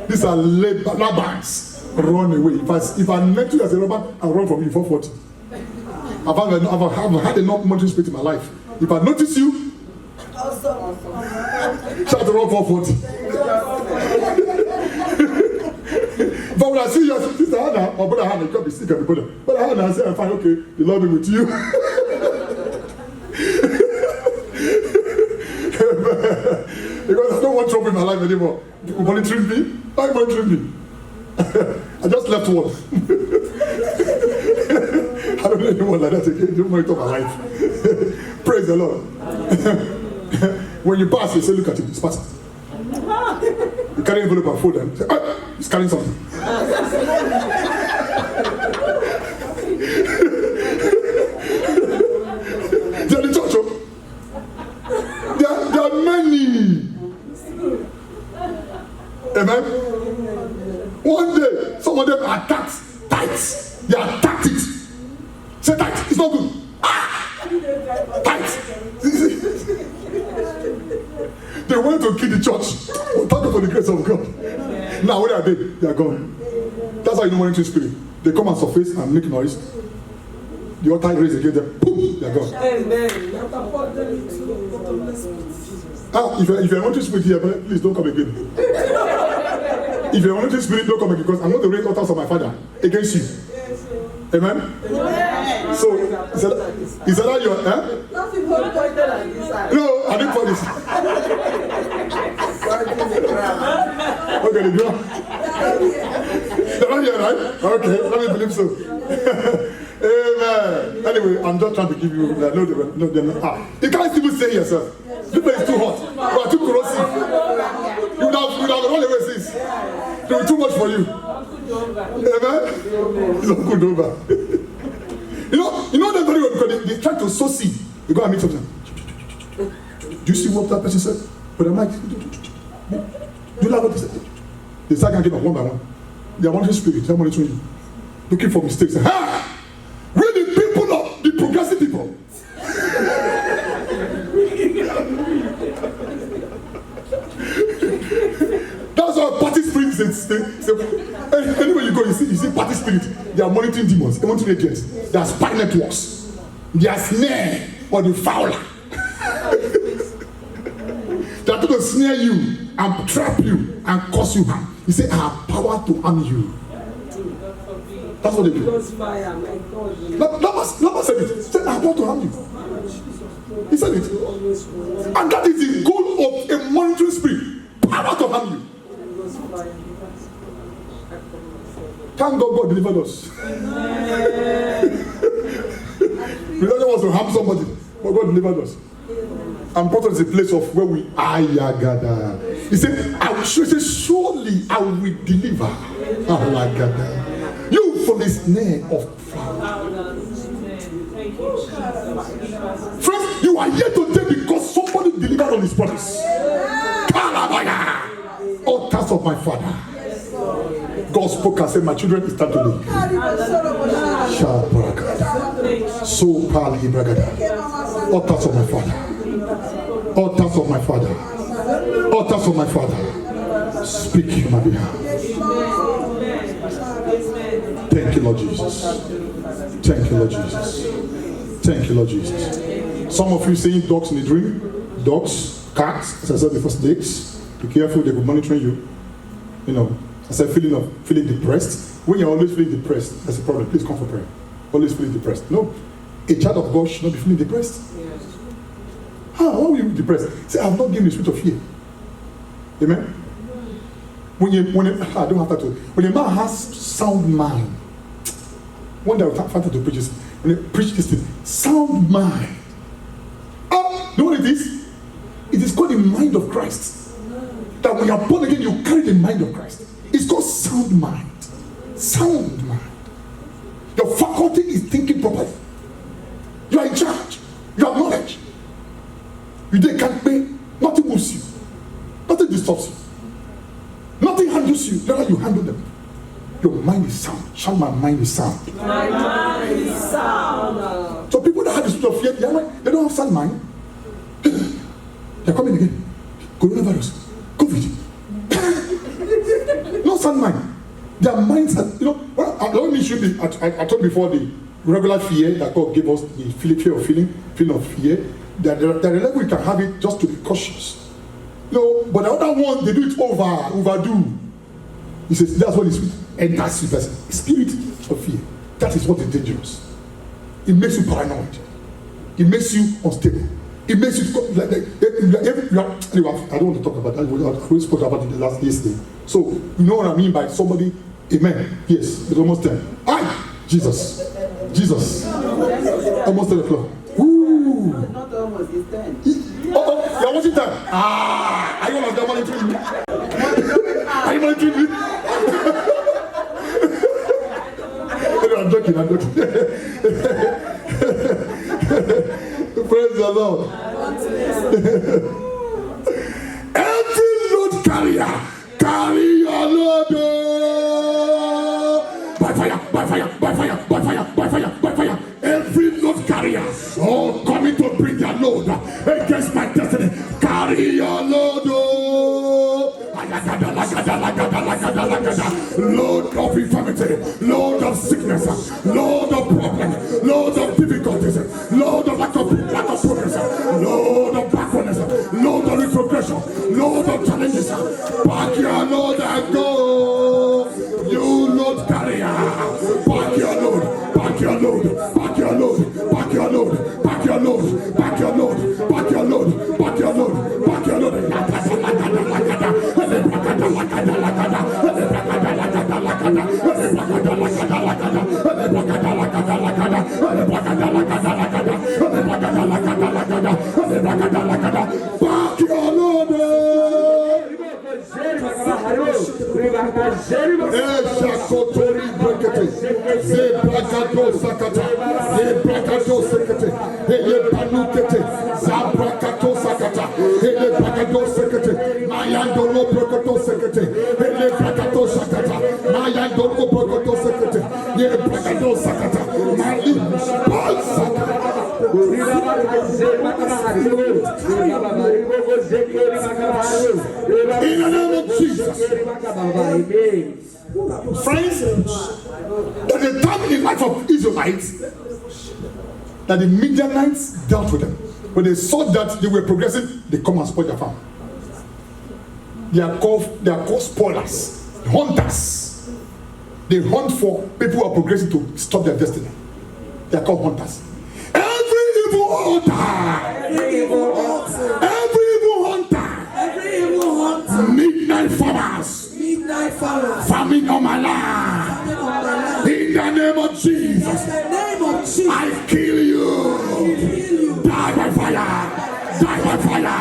These are labans. Run away. If I met you as a robber, I'll run from you 440. I've had enough monitoring spirit in my life. If I notice you, shout around 440. But when I see your sister Hannah or brother Hannah, you can't be sick of the brother. But Hannah, I say, I'm fine, okay, the Lord be with you. Because I don't want trouble in my life anymore. People monitoring me. Why monitoring me? I just left one. I don't need anyone like that again. Don't monitor my life. Praise the Lord. When you pass, you say, look at him, he's passing. You carry envelope and fold them. Say, he's carrying something. They are the church. There are many. Amen. One day, some of them attacked tithes. They attacked it. Say tithe, it's not good. Tithe. They wanted to kill the church. But thank you for the grace of God. Now, where are they? They are gone. That's how you know monitoring spirit. They come and surface and make noise. The altar raised against them. Boom, they are gone. Amen. If you're monitoring spirit here, please don't come again. If you're monitoring spirit, don't come again, because I'm going to raise altars of my father against you. Amen? So, is that your... No, I didn't put this. Okay, the ground. They're not here, right? Okay, let me believe so. Amen. Anyway, I'm just trying to give you... No, they're not. You can't even say yourself. This place is too hot. You are too corrosive. You would have run away since. It will be too much for you. Amen? It's not good over. You know that very well, because they try to sow seed. You go and meet something. Do you see what that person said? But I'm like, do you like what they said? They start getting up one by one. They are monitoring spirit, they are monitoring you. Looking for mistakes. Ha! We're the people of the progressive people. That's why party spirit is. Anywhere you go, you see party spirit. They are monitoring demons, they monitoring agents. They are spy networks. They are snare or the fowler. They are going to snare you and trap you and cause you harm. He said, I have power to harm you. That's what they do. Lama said it. He said, I have power to harm you. He said it. And that is the goal of a monitoring spirit. Power to harm you. Thank God delivered us. We don't want to harm somebody, but God delivered us. I'm brought to the place of where we ayagada. He said, surely I will deliver. Ayagada. You from the snare of fire. Friends, you are here today because somebody delivered on his promise. Kalabaya. Altars of my father. God spoke and said, my children, it's time to leave. So pali bragada. Altars of my father. Altars of my father. Altars of my father. Speak on my behalf. Thank you, Lord Jesus. Thank you, Lord Jesus. Thank you, Lord Jesus. Some of you saying dogs in the dream, dogs, cats, as I said before, snakes. Be careful, they will monitor you. You know, as I feeling depressed. When you're always feeling depressed, that's a problem. Please come for prayer. Always feeling depressed. No, a child of God should not be feeling depressed. How are you depressed? Say, I have not given the spirit of fear. Amen. When a man has sound mind, one day I will find out to preach this. When they preach this thing, sound mind. Oh, you know what it is? It is called the mind of Christ. That when you are born again, you carry the mind of Christ. It's called sound mind. Sound mind. Your faculty is thinking properly. You are in charge. You have knowledge. You can't pay. Nothing moves you. Nothing disturbs you. Nothing handles you. That's how you handle them. Your mind is sound. Shout, my mind is sound. My mind is sound. So people that have the spirit of fear, they don't have sound mind. They're coming again. Coronavirus. COVID. No sound mind. Their minds are, let me show you. I told before the regular fear that God gave us, the fear of feeling of fear. There are level we can have it just to be cautious. But the other one, they do it overdo. He says that's what is enters the person. Spirit of fear. That is what is dangerous. It makes you paranoid. It makes you unstable. It makes you like I don't want to talk about that. We spoke about it yesterday. So you know what I mean by somebody. Amen. Yes, it's almost 10. Aye, Jesus. Almost 10 o'clock. Ooh. Not almost, it's 10. You're watching time. Are you monitoring me? Are you monitoring me? I'm joking. Praise the Lord. Every load carrier, carry your load. By fire. Every load carrier, coming to bring their load against my destiny. Carry your load. Load of infirmity, load of sickness, load of problems, load of difficulties, load of lack of progress, load of backwardness, load of retrogression, load of challenges. Pack your load and go. You load carrier, pack your load, pack your load, pack your load, pack your load, pack your load, pack your load, pack your load, pack your load, pack your load. In the name of Jesus. Friends, there's a time in the life of Israelites that the Midianites dealt with them. When they saw that they were progressing, they come and spoil their farm. They are called spoilers, hunters. They hunt for people who are progressing to stop their destiny. They are called hunters. Every evil hunter, midnight farmers, farming on my land. In the name of Jesus, I kill you. Die by fire. Die by fire.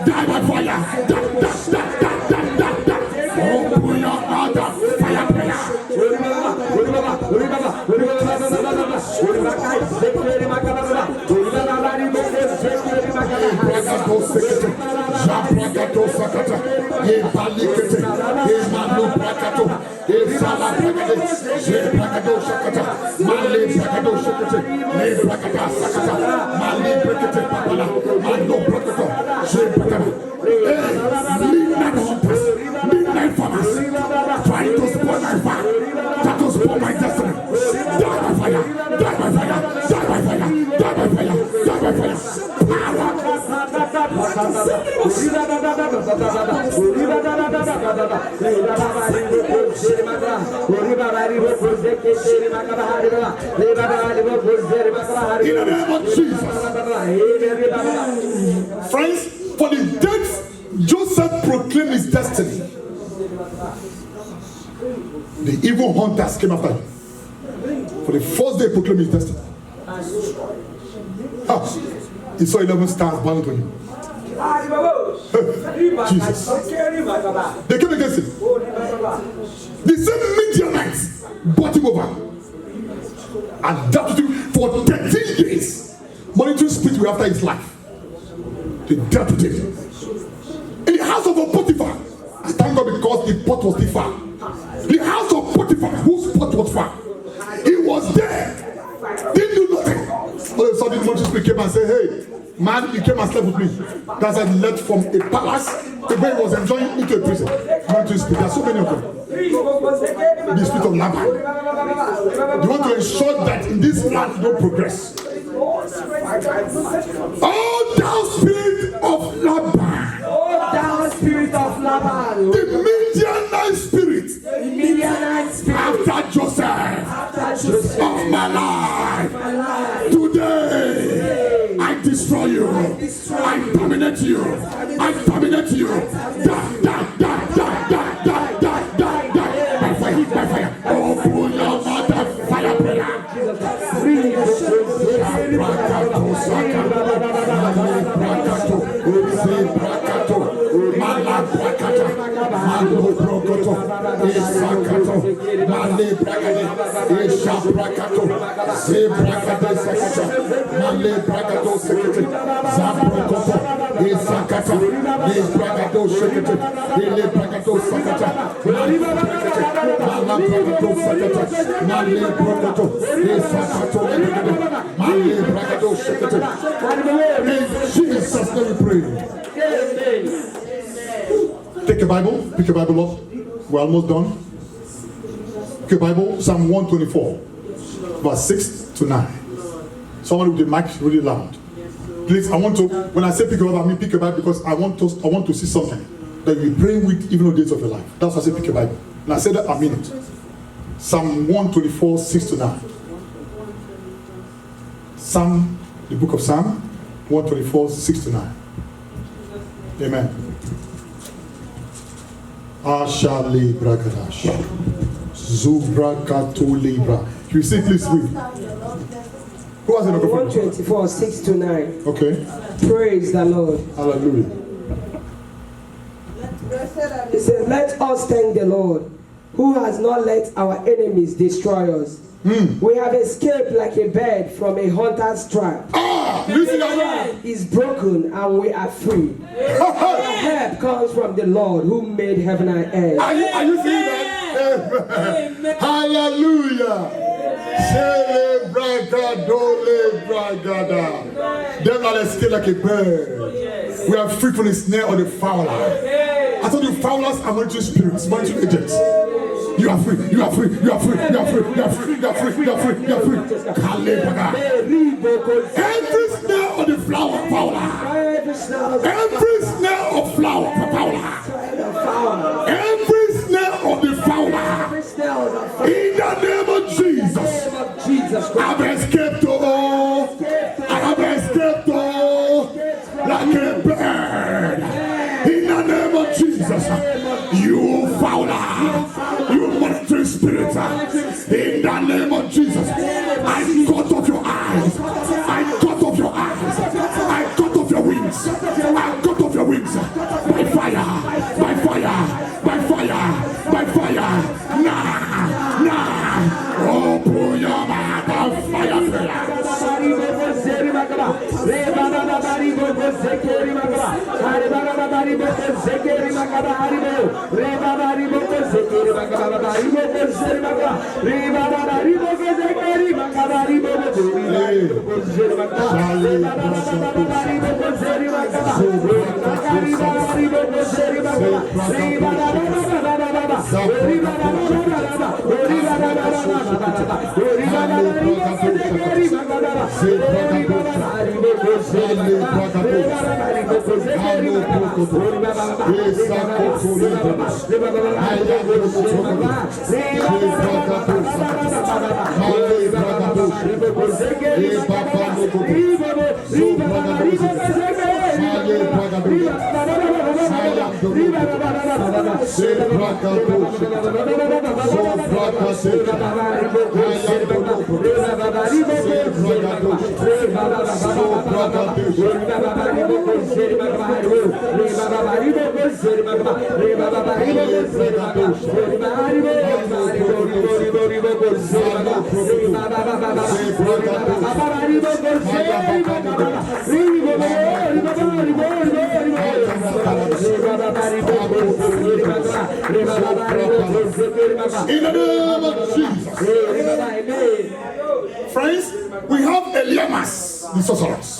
Die by fire. Die. Open your mouth of fire prayer. Midnight farmers trying to spoil my fire, trying to spoil my destiny. Die by fire, die by fire, die by fire, die by fire, die by fire. In the name of Jesus. Friends, for the death, Joseph proclaimed his destiny. The evil hunters came after him. For the first day, he proclaimed his destiny. He saw 11 stars bound to him. Jesus. They came against him. The same Midianites brought him over. And that was him for 13 days. Monitoring spirit were after his life. They dealt with him. In the house of a Potiphar, I thank God because the pot was different. The house of Potiphar, whose pot was far, he was there, didn't do nothing. All of a sudden, Moses came and said, "Hey, man, you came and slept with me." That's why he left from a palace to where he was enjoying into a prison. There are so many of them. The spirit of Laban. You want to ensure that in this land you don't progress. Oh, thou spirit of Laban. The Midianite spirit. After Joseph. Of my life. Today, I destroy you. I dominate you. I dominate you. By fire, by fire. Open your mouth of fire prayer. Jesus, let me pray. Take a Bible, pick your Bible up. We're almost done. Pick your Bible, Psalm 124, verse 6 to 9. Someone with the mic really loud. Please, I want to, when I say pick your Bible, I mean pick your Bible because I want to see something that you pray with even on the days of your life. That's why I say pick your Bible. And I say that, I mean it. Psalm 124, 6 to 9. Psalm, the book of Psalm 124, 6 to 9. Amen. Ashali Bragadash. Zubra Kato Libra. You see, please read. Who has the microphone? 124, 6 to 9. Okay. Praise the Lord. Hallelujah. He said, let us thank the Lord, who has not let our enemies destroy us. We have escaped like a bird from a hunter's trap. Listen The net is broken and we are free. Our help comes from the Lord who made heaven and earth. Are you seeing that? Amen. Hallelujah. Shele bragadole bragada. Them are escaped like a bird. We are free from the snare of the fowler. I told you fowlers are monitoring spirits, monitoring agents. You are free, you are free, you are free, you are free, you are free, you are free, you are free, you are free. Every snare of the flower fowler. Every snare of flower fowler. Every snare of the fowler. In the name of Jesus. I have escaped all. I have escaped all like a bird. In the name of Jesus. You fowler. You monitoring spirit. In the name of Jesus. I cut off your eyes. I cut off your eyes. I cut off your wings. In the name of Jesus. Friends, we have Eliamas, the sorcerers.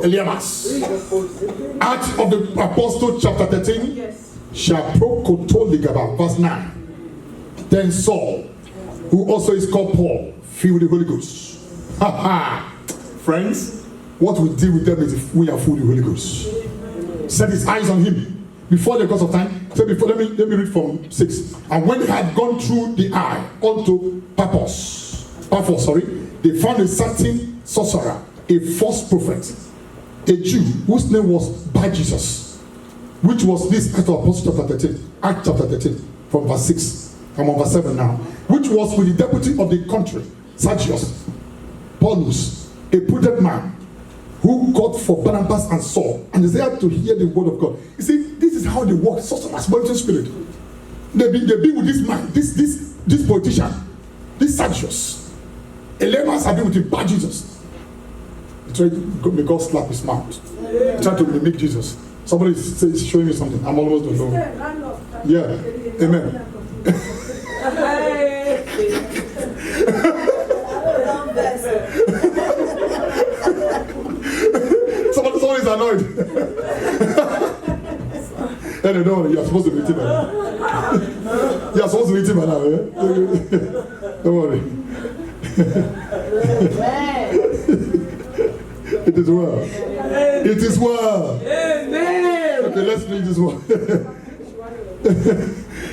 Eliamas. Acts of the Apostle, chapter 13. Verse 9. Then Saul, who also is called Paul, filled with the Holy Ghost. Friends, what we deal with them is if we are full of the Holy Ghost. Set his eyes on him. Before the course of time, so before let me read from 6. And when they had gone through the eye unto Paphos, they found a certain sorcerer, a false prophet, a Jew whose name was Bar-Jesus, which was this Acts of Apostles chapter 13, Acts chapter 13, from verse 6. I'm on verse 7 now. Which was with the deputy of the country, Sergius Paulus, a prudent man, who got for Barnabas and Saul, and desired to hear the word of God. You see, this is how they work, sorcerers, monitoring spirit. They be with this man, this politician, this Sergius. Eliamas have been with him, Bar-Jesus. May God slap his mouth. Try to mimic Jesus. Somebody is showing me something. I'm almost done. Yeah. Amen. Somebody is annoyed. And don't worry, you're supposed to meet him by now. You're supposed to meet him by now, eh? Don't worry. It is well. It is well. Amen. Okay, let's read this one.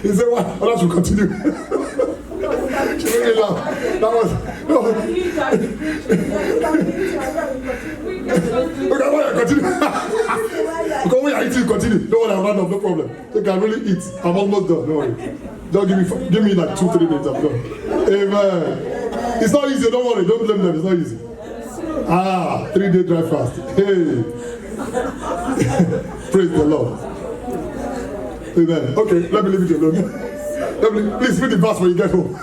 He said, "What? Well, I should continue." She made me laugh. That was no. Okay, why I continue? Because when I eat, you continue. Don't worry, I'll run off, no problem. You can really eat. I'm almost done. Don't worry. Just give me like 2-3 minutes. I'm done. Amen. It's not easy. Don't worry. Don't blame them. It's not easy. 3-day dry fast. Hey. Praise the Lord. Amen. Okay, let me leave it alone. Please read the verse when you get home.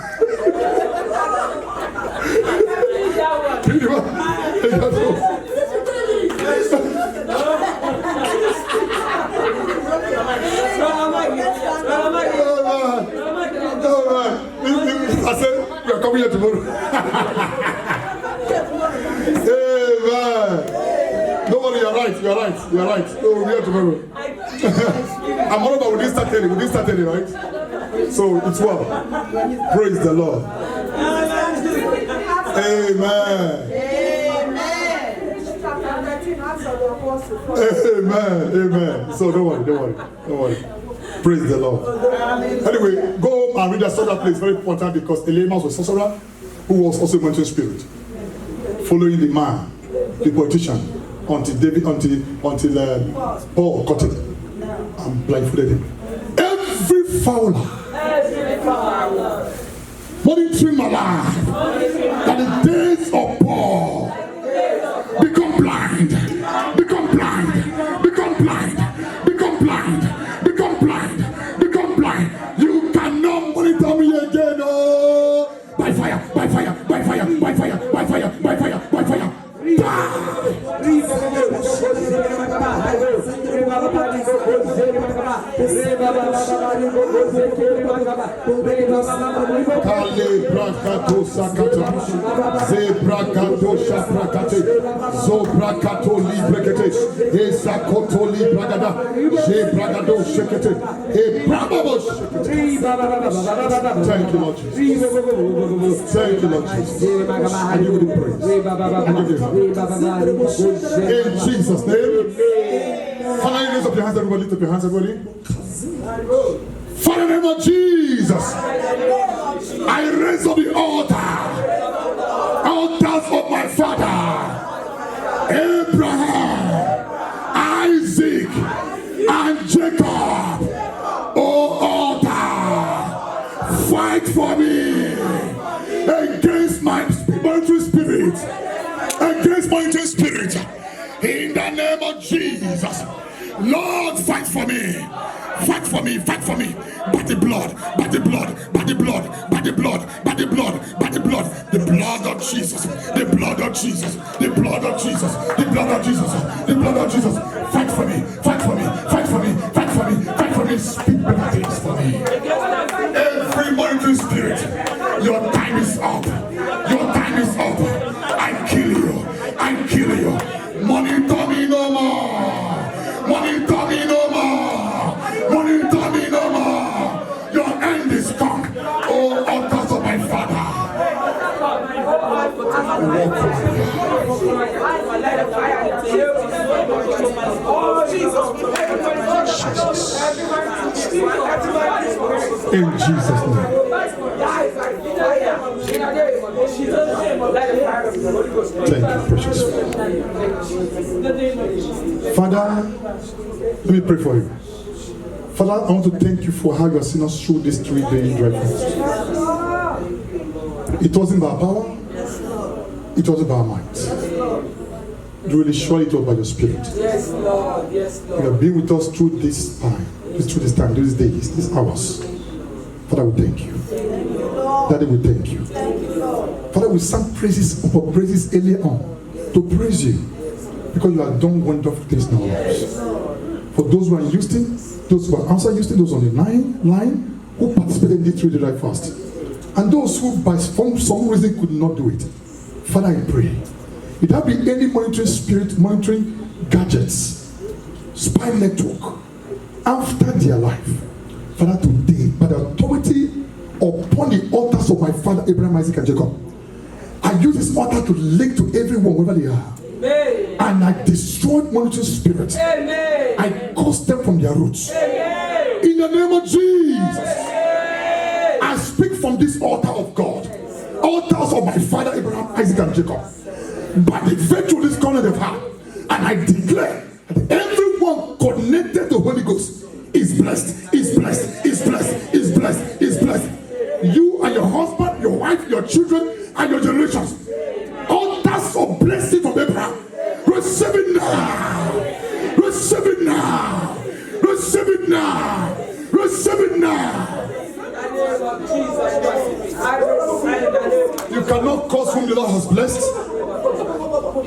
Read the verse. I said, we are coming here tomorrow. Amen. Don't worry, you're right. No, we'll be here tomorrow. I'm all about we didn't start early, right? So it's well. Praise the Lord. Amen. Amen. So don't worry. Praise the Lord. Anyway, go home and read that other place. Very important, because Eliamas was a sorcerer who was also a monitoring spirit, following the man, the politician, until Paul caught him and blindfolded him. Every fowler monitoring my life, that the days of Paul become blind. You cannot monitor me again. Oh, by fire. Die. Kale brakato sakata, ze brakato shaprakate, zo brakato librekete, e sakoto libragada, je bragado shekete, e brababo shekete. Thank you, Lord Jesus. Thank you, Lord Jesus. I give you the praise. I give you the praise. In Jesus' name. Father, raise up your hands, everybody. Lift up your hands, everybody. Father, in the name of Jesus, I raise up the altars of my father, Abraham, Isaac, and Jacob. Oh, altar, fight for me against my monitoring spirit, in the name of Jesus. Lord, fight for me. Fight for me, fight for me. By the blood, by the blood, by the blood, by the blood, by the blood, by the blood, the blood of Jesus, the blood of Jesus, the blood of Jesus, the blood of Jesus, the blood of Jesus. Fight for me, fight for me, fight for me, fight for me, fight for me. Speak better things for me. Every monitoring spirit, your time is up. Your time is up. I kill you. I kill you. Monitor me no more. Monitor me no more. Monitor me no more. Your end is come. Oh, altars of my father. In Jesus' name. Thank you, precious Father. Let me pray for you. Father, I want to thank you for how you have seen us through this 3-day dry fast. It wasn't by power, it wasn't by might. Really, surely it was by your spirit. Yes, Lord. Yes, Lord. You have been with us through this time, these days, these hours. Father, we thank you. Daddy, we thank you. Father, we sang praises upon praises earlier on to praise you because you have done wonderful things in our lives. For those who are in Houston, those who are outside Houston, those on the line who participated in this 3-day dry fast, and those who by some reason could not do it. Father, I pray, if there be any monitoring spirit, monitoring gadgets, spy network after their life, Father, today, by the authority upon the altars of my father Abraham, Isaac, and Jacob, I use this altar to link to everyone wherever they are. Amen. And I destroyed monitoring spirits. Amen. I caused them from their roots. Amen. In the name of Jesus. Amen. I speak from this altar of God, altars of my father Abraham, Isaac, and Jacob, by the virtue of this covenant of heart, and I declare that everyone connected to Holy Ghost is blessed, is blessed, is blessed, is blessed, is blessed. You and your husband, your wife, your children, and your generations. Altars of blessing from Abraham. Receive it now. Receive it now. Receive it now. Receive it now. You cannot cause whom the Lord has blessed.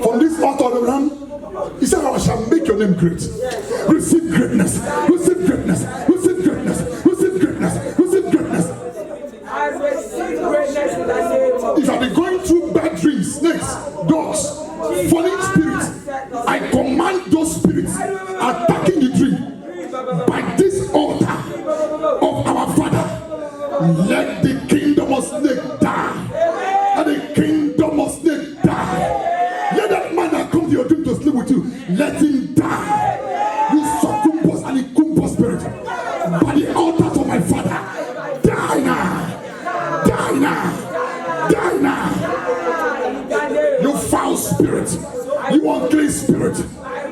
From this altar of Abraham, he said, I shall make your name great. Receive greatness. Receive greatness. Receive greatness. Receive greatness. Receive greatness. I receive greatness in the name of If I've been going through bad dreams, snakes, dogs, falling spirits, I command those spirits attacking the dream by this altar of our Father. Let the kingdom of snake die. Let the kingdom of snake die. Let that man that comes to your dream to sleep with you, let him die. You succubus and incubus spirit, by the altars of my Father, die now. Die now. Die now. You foul spirit, you unclean spirit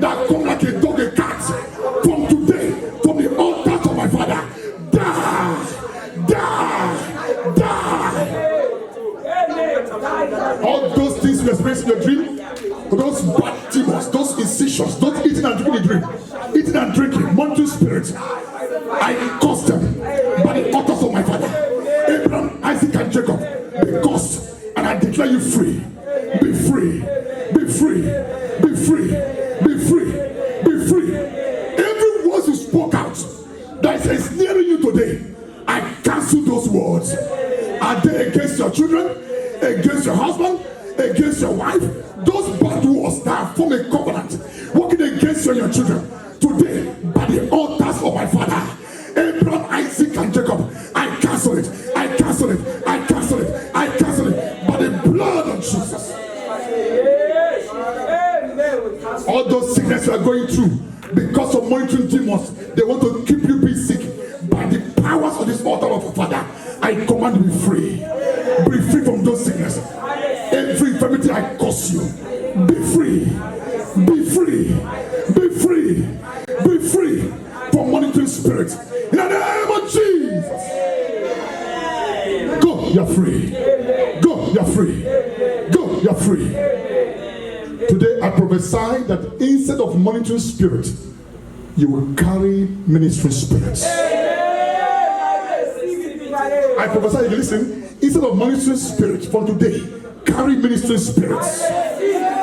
that come like a dog, a cat, from today, from the altars of my Father, die. Die. Die. All those things you experience in your dream, those bad demons, those incisions, those eating and drinking in the dream, eating and drinking, monitoring spirits, I curse them by the altars of my Father, Abraham, Isaac, and Jacob. Be cursed, and I declare you free. Be free. Be free. Be free. Be free. Be free. Every word you spoke out that is nearing you today, I cancel those words. Are they against your children, against your husband, against your wife? Those bad words that form a covenant working against you and your children, today, by the altars of my father, Abraham, Isaac, and Jacob, I cancel it. I cancel it. I cancel it. I cancel it by the blood of Jesus. All those sicknesses you are going through because of monitoring demons, they want to keep you be sick. By the powers of this altar of our Father, I command you be free. Be free from those sicknesses. Every infirmity I cause you, be free. Be free. Be free. Be free from monitoring spirits. In the name of Jesus. Go, you're free. Go, you're free. Go, you're free. Today I prophesy that instead of monitoring spirit, you will carry ministering spirits. I prophesy, you listen, instead of monitoring spirits from today, carry ministering spirits.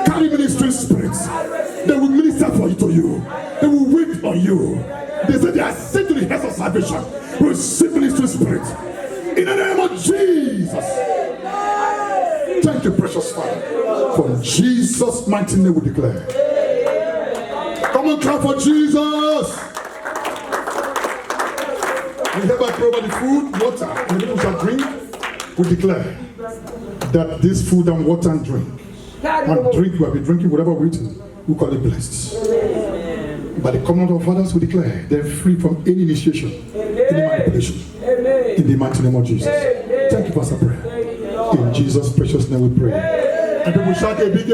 Carry ministering spirits. They will minister for you to you. They will wait on you. They say they are sent to the house of salvation. Receive ministering spirits. In the name of Jesus. Thank you, precious Father. From Jesus' mighty name we declare. Come on, clap for Jesus. We hereby provide the food, water, and the people shall drink. We declare that this food and water and drink we'll be drinking whatever we eat, we call it blessed. By the command of fathers, we declare they're free from any initiation, any manipulation. In the mighty name of Jesus. Thank you, Pastor Prayer. In Jesus' precious name we pray. And people shout a big